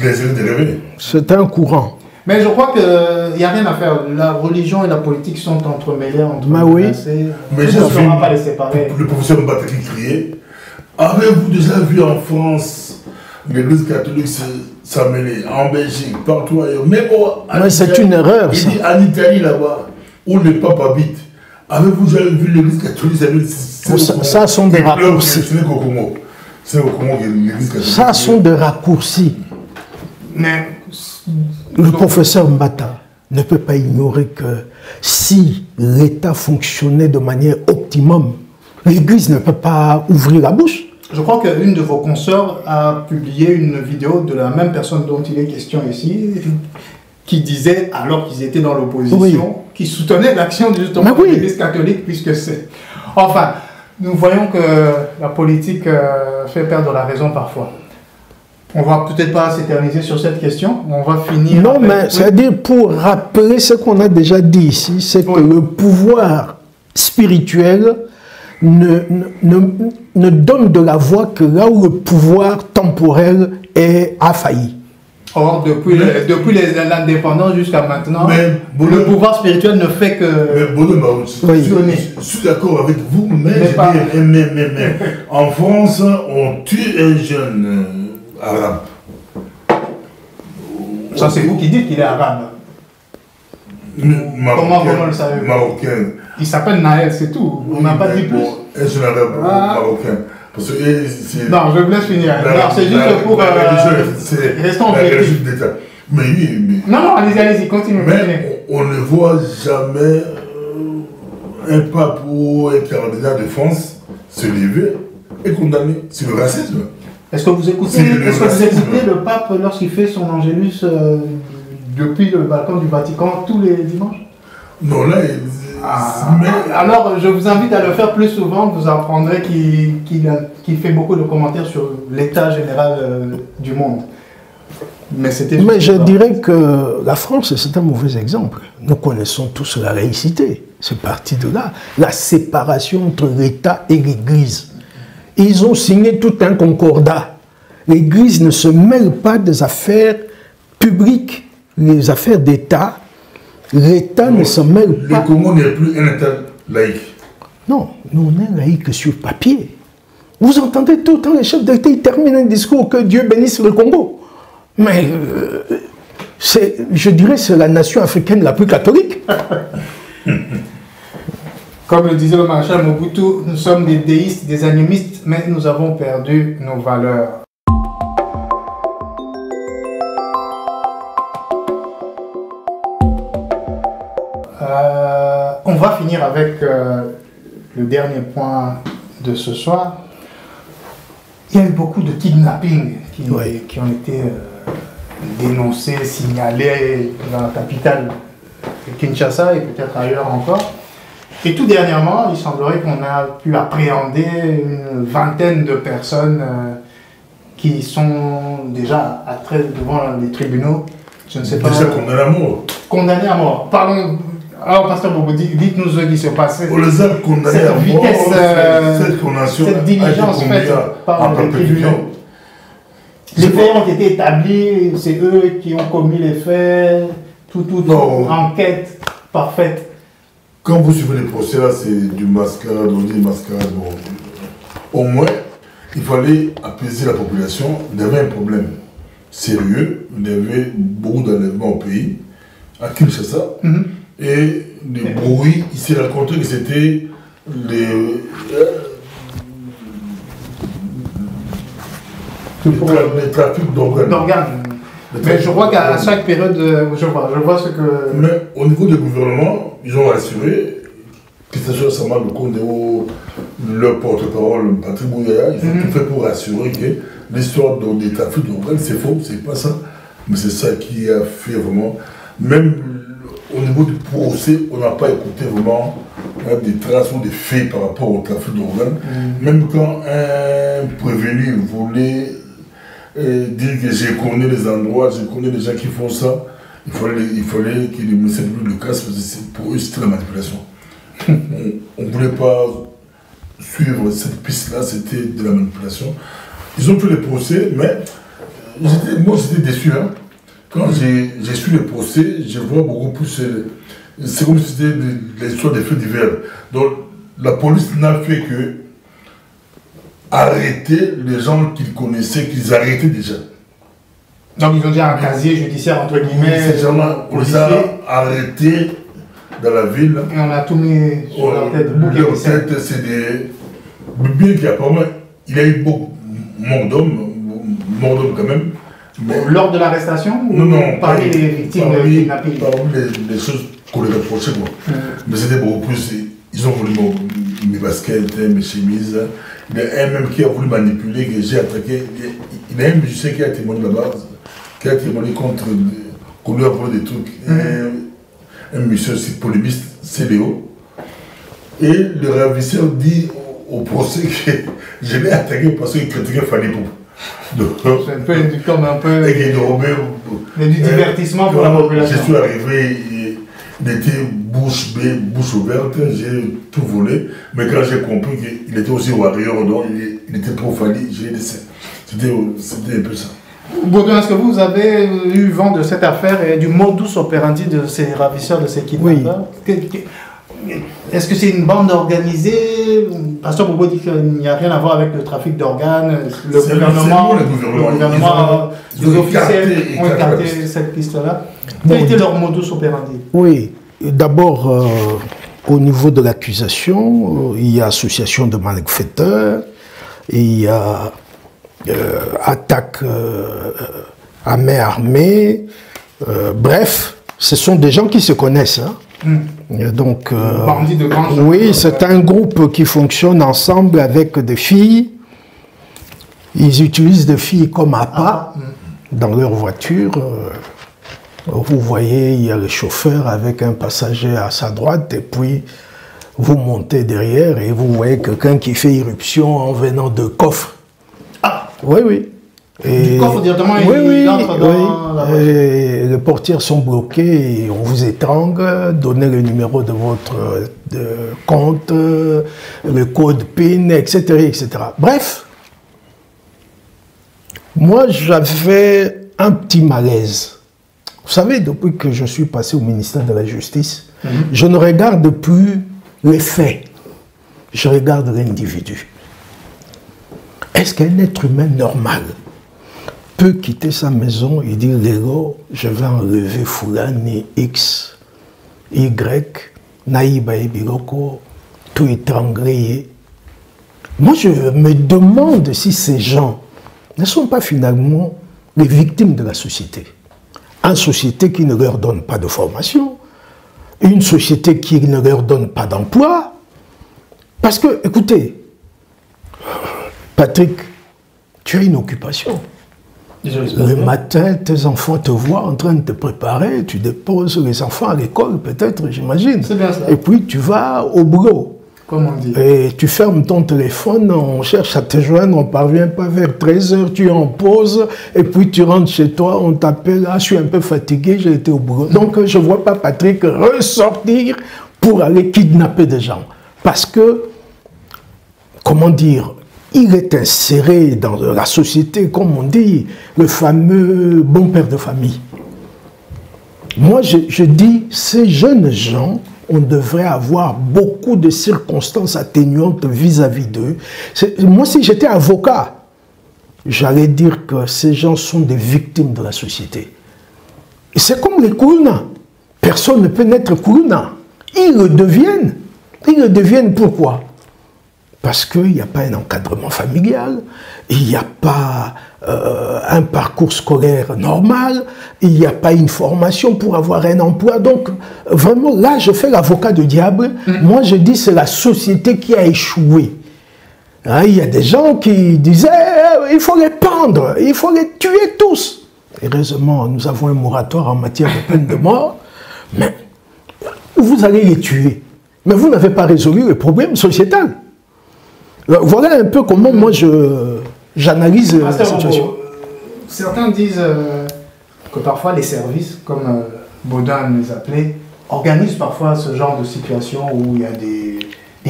les églises de réveil. C'est un courant. Mais je crois qu'il n'y a rien à faire. La religion et la politique sont entremêlées, oui. Mais je ne pourra pas les séparer. Le professeur Mbataki criait, avez-vous déjà vu en France l'église catholique s'amener en Belgique, partout ailleurs? Mais c'est une erreur. Il dit en Italie là-bas, où le pape habite. Avez-vous déjà vu l'église catholique s'amener? Ça sont des raccourcis. C'est au Congo. C'est au Congo que l'église catholique. Ça sont des raccourcis. Mais le professeur Mbata ne peut pas ignorer que si l'État fonctionnait de manière optimum, l'Église ne peut pas ouvrir la bouche. Je crois qu'une de vos consoeurs a publié une vidéo de la même personne dont il est question ici, qui disait, alors qu'ils étaient dans l'opposition, qui soutenait l'action justement de l'Église catholique, puisque c'est... Enfin, nous voyons que la politique fait perdre la raison parfois. On va peut-être pas s'éterniser sur cette question, on va finir... Non, mais c'est-à-dire pour rappeler ce qu'on a déjà dit ici, c'est que le pouvoir spirituel ne donne de la voix que là où le pouvoir temporel a failli. Or, depuis l'indépendance jusqu'à maintenant, le pouvoir spirituel ne fait que... Je suis d'accord avec vous, mais en France, on tue un jeune arabe. Ça, c'est vous qui dites qu'il est arabe. Comment le savez-vous? Marocain. Il s'appelle Naël, c'est tout. On n'a pas dit plus. Un jeune arabe marocain. Parce que, non, je vous laisse finir. C'est juste pour... Restons objectifs. Mais oui, non, allez-y, continuez. Mais on ne voit jamais un pape ou un cardinal de France se lever et condamner. C'est le racisme. Est-ce que vous écoutez le pape lorsqu'il fait son angélus depuis le balcon du Vatican tous les dimanches? Non, là, alors, je vous invite à le faire plus souvent. Vous apprendrez qu'il fait beaucoup de commentaires sur l'état général du monde. Mais je dirais que la France, c'est un mauvais exemple. Nous connaissons tous la laïcité. C'est parti de là. La séparation entre l'État et l'Église. Ils ont signé tout un concordat. L'Église ne se mêle pas des affaires publiques, les affaires d'État. L'État ne se mêle pas. Le Congo n'est plus un État laïque. Non, nous on est laïque sur papier. Vous entendez tout le temps les chefs d'État, ils terminent un discours que Dieu bénisse le Congo. Mais je dirais c'est la nation africaine la plus catholique. Comme le disait le maréchal Mobutu, nous sommes des déistes, des animistes, mais nous avons perdu nos valeurs. On va finir avec le dernier point de ce soir. Il y a eu beaucoup de kidnappings qui ont été dénoncés, signalés dans la capitale Kinshasa et peut-être ailleurs encore. Et tout dernièrement, il semblerait qu'on a pu appréhender une vingtaine de personnes qui sont déjà à trait devant les tribunaux. Je ne sais pas. Déjà condamnés à mort. Condamnés à mort. Parlons. Alors, Pasteur Bobo, dites-nous ce qui se passe. On les a condamnés à mort. Cette diligence faite par les tribunaux. Les faits ont été établis, c'est eux qui ont commis les faits, tout enquête parfaite. Quand vous suivez les procès, là, c'est du mascarade, on dit mascarade. Bon, au moins, il fallait apaiser la population. Il y avait un problème sérieux, il y avait beaucoup d'enlèvements au pays, à Kinshasa. Et les bruits, il s'est raconté que c'était les trafics d'organes. Mais je vois qu'à chaque période, je vois ce que... Mais au niveau du gouvernement, ils ont assuré, Pistacho Sama, le Condéo, leur porte-parole, Patrick Bouyaya, ils ont tout fait pour assurer que l'histoire des trafics d'organes, c'est faux, c'est pas ça. Mais c'est ça qui a fait vraiment... Même au niveau du procès, on n'a pas écouté vraiment des traces ou des faits par rapport au trafic d'organes. Même quand un prévenu voulait dire que je connais les endroits, je connais les gens qui font ça, il fallait qu'il ne me plus le cas, parce que pour eux c'était la manipulation. On ne voulait pas suivre cette piste-là, c'était de la manipulation. Ils ont fait le procès, mais moi j'étais déçu. Hein. Quand j'ai su le procès, je vois beaucoup plus. C'est comme si c'était l'histoire des faits divers. Donc la police n'a fait que arrêter les gens qu'ils connaissaient, qu'ils arrêtaient déjà. Donc ils ont déjà un casier judiciaire entre guillemets. Ces gens-là, on les a arrêtés dans la ville. Et on a tout mis sur leur tête. Leur tête, c'est des. Bien qu'apparemment, il y a eu beaucoup mort d'hommes quand même. Mais lors de l'arrestation ou non, parmi les victimes de kidnapping? Parmi les choses qu'on les reprochait. Mais c'était beaucoup plus. Ils ont voulu mes baskets, mes chemises. Il y a un même qui a voulu manipuler, que j'ai attaqué. Il y a un musicien qui a témoigné là-bas, qui a témoigné contre. Qu'on lui a volé des trucs. Un monsieur aussi polémiste, c'est Léo. Et le ravisseur dit au procès que je l'ai attaqué parce qu'il critiquait Fanny Pou. C'est un peu comme un peu. Mais du divertissement pour la population. Je suis arrivé, il était bouche bée, bouche ouverte, j'ai tout volé. Mais quand j'ai compris qu'il était aussi warrior, donc il était trop Fanny, j'ai laissé. C'était un peu ça. Baudouin, est-ce que vous avez eu vent de cette affaire et du modus operandi de ces ravisseurs, de ces kidnappeurs? Oui. Est-ce que c'est une bande organisée? Pasteur Bobo dit qu'il n'y a rien à voir avec le trafic d'organes. Le gouvernement, les officiels ont écarté cette piste-là. Quel était leur modus operandi? Oui, d'abord, au niveau de l'accusation, il y a association de malfaiteurs, il y a attaque à main armée, bref, ce sont des gens qui se connaissent. Hein. Donc, oui, c'est un groupe qui fonctionne ensemble avec des filles. Ils utilisent des filles comme appât dans leur voiture. Vous voyez, il y a le chauffeur avec un passager à sa droite et puis vous montez derrière et vous voyez quelqu'un qui fait irruption en venant de coffre. Ah. Oui, oui. Et du coffre directement, il entre dans la voiture. Et les portières sont bloquées et on vous étrangle, donnez le numéro de votre compte, le code PIN, etc., etc. Bref, moi j'avais un petit malaise. Vous savez, depuis que je suis passé au ministère de la Justice, je ne regarde plus les faits, je regarde l'individu. Est-ce qu'un être humain normal peut quitter sa maison et dire, Lélo, je vais enlever Foulani X, Y, Naïba et Biloko, tout étrangler. Moi, je me demande si ces gens ne sont pas finalement les victimes de la société. Une société qui ne leur donne pas de formation, une société qui ne leur donne pas d'emploi. Parce que, écoutez, Patrick, tu as une occupation. Le matin, tes enfants te voient en train de te préparer, tu déposes les enfants à l'école, peut-être, j'imagine. C'est bien ça. Et puis tu vas au boulot. comme on dit. Et tu fermes ton téléphone, on cherche à te joindre, on ne parvient pas vers 13h, tu es en pause, et puis tu rentres chez toi, on t'appelle, ah, je suis un peu fatigué, j'ai été au boulot. Donc je ne vois pas Patrick ressortir pour aller kidnapper des gens. Parce que, comment dire, il est inséré dans la société, comme on dit, le fameux bon père de famille. Moi, je dis, ces jeunes gens, on devrait avoir beaucoup de circonstances atténuantes vis-à-vis d'eux. Moi, si j'étais avocat, j'allais dire que ces gens sont des victimes de la société. C'est comme les Kourouna. Personne ne peut naître Kourouna. Ils le deviennent. Ils le deviennent pourquoi? Parce qu'il n'y a pas un encadrement familial, il n'y a pas un parcours scolaire normal, il n'y a pas une formation pour avoir un emploi. Donc, vraiment, là, je fais l'avocat du diable. Moi, je dis c'est la société qui a échoué. Hein, il y a des gens qui disaient il faut les pendre, il faut les tuer tous. Heureusement, nous avons un moratoire en matière de peine de mort, mais vous allez les tuer. Mais vous n'avez pas résolu le problème sociétal. Voilà un peu comment moi j'analyse la situation. Certains disent que parfois les services, comme Baudin les appelait, organisent parfois ce genre de situation où il y a des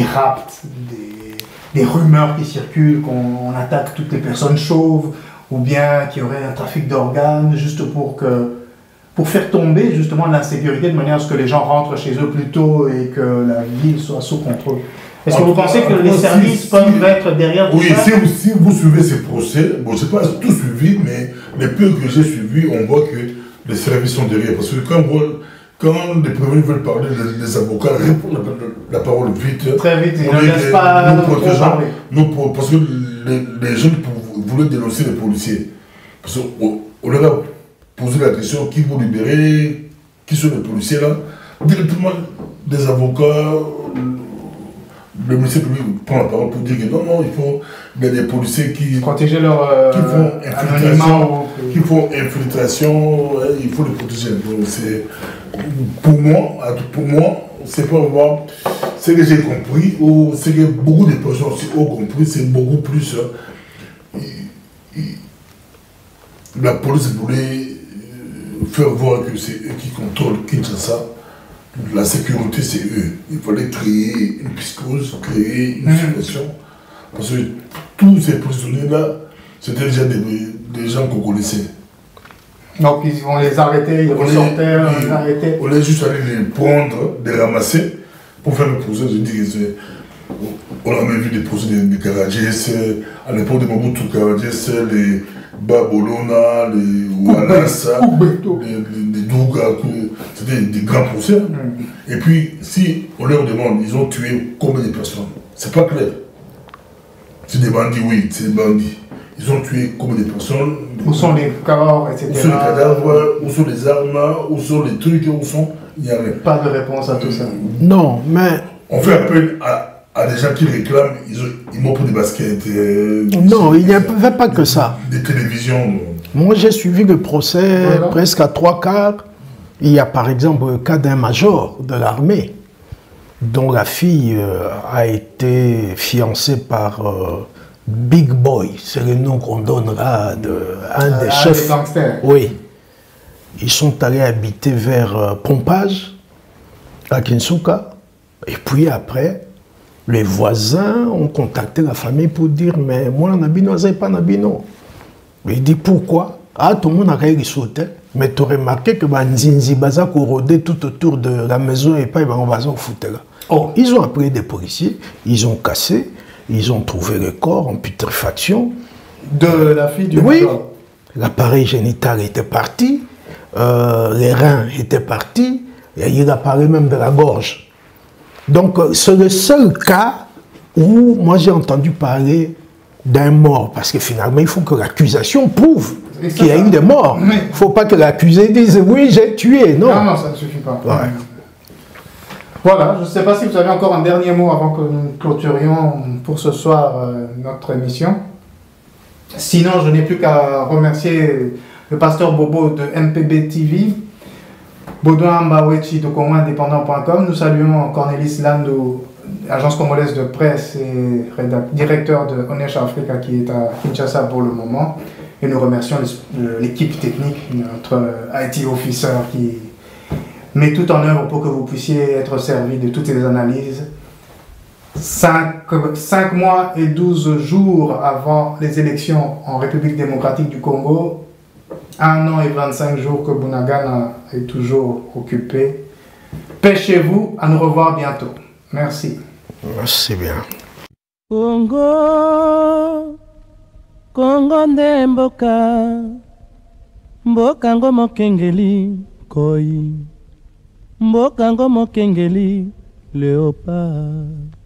rapts, des rumeurs qui circulent, qu'on attaque toutes les personnes chauves, ou bien qu'il y aurait un trafic d'organes, juste pour faire tomber justement l'insécurité de manière à ce que les gens rentrent chez eux plus tôt et que la ville soit sous contrôle. Est-ce que vous pensez que les services peuvent être derrière tout ça? Oui, si vous suivez ces procès, bon, je n'ai pas tout suivi, mais les peu que j'ai suivis, on voit que les services sont derrière. Parce que quand les prévenus veulent parler, les avocats répondent la parole vite. Très vite, ils ne laissent pas nous parler. Parce que les jeunes voulaient dénoncer les policiers. Parce qu'on leur a posé la question, qui vous libérer, qui sont les policiers là? Directement, des avocats... Le ministère public prend la parole pour dire que non, il y a des policiers qui protéger leur qui font infiltration, il faut les protéger. Donc pour moi, c'est pas voir ce que j'ai compris, ou ce que beaucoup de personnes aussi ont compris, c'est beaucoup plus. La police voulait faire voir que c'est eux qui contrôlent Kinshasa. La sécurité, c'est eux. Il fallait créer une psychose, créer une situation. Parce que tous ces prisonniers-là, c'était déjà des gens qu'on connaissait. Donc ils vont les arrêter, ils ressortaient, les arrêter. On est juste allé les prendre, les ramasser pour faire le procès. Je dis on a même vu des procès des Karadjès, à l'époque de Mobutu Karadjès, les Babolona, les Walasa, les Douga, c'était des grands procès. Et puis, si on leur demande, ils ont tué combien de personnes? C'est pas clair. C'est des bandits, oui, c'est des bandits. Ils ont tué combien de personnes? Où sont les corps, etc. Où sont les cadavres, où sont les armes, où sont les trucs, où sont... Il n'y a rien. Pas de réponse à tout ça. Non, mais... On fait appel à des gens qui réclament, ils m'ont pris des baskets. Non, il n'y avait pas que ça. Des télévisions. Moi, j'ai suivi le procès presque à 3/4. Il y a par exemple le cas d'un major de l'armée dont la fille a été fiancée par Big Boy. C'est le nom qu'on donnera d'un des chefs. Des gangsters. Oui. Ils sont allés habiter vers Pompage, à Kinsuka. Et puis après, les voisins ont contacté la famille pour dire mais moi, Nabino, je n'ai pas Nabino. Il dit pourquoi? Ah, tout le monde a réagi sauté. Mais tu as remarqué que Nzinzi Baza rôdait tout autour de la maison et pas on va s'en foutre là. Oh, ils ont appelé des policiers, ils ont cassé, ils ont trouvé le corps en putréfaction. De la fille du Oui, l'appareil génital était parti, les reins étaient partis, et il apparaît même de la gorge. Donc c'est le seul cas où moi j'ai entendu parler d'un mort, parce que finalement il faut que l'accusation prouve qu'il y a eu des morts. Il ne faut pas que l'accusé dise oui j'ai tué, non. Non, ça ne suffit pas. Ouais. Voilà, je ne sais pas si vous avez encore un dernier mot avant que nous clôturions pour ce soir notre émission. Sinon, je n'ai plus qu'à remercier le pasteur Bobo de MPB TV, Baudouin Mbawechi de CongoIndépendant.com. Nous saluons Cornelis Landou agence congolaise de presse et directeur de Onesh Africa qui est à Kinshasa pour le moment. Et nous remercions l'équipe technique, notre IT officer qui met tout en œuvre pour que vous puissiez être servi de toutes les analyses. 5 mois et 12 jours avant les élections en République démocratique du Congo, 1 an et 25 jours que Bunagana est toujours occupé. Pêchez-vous, à nous revoir bientôt. Merci. Merci bien. Congo, Congo nde mboka, mboka ngo mokengeli koi, mboka ngo mokengeli léopard.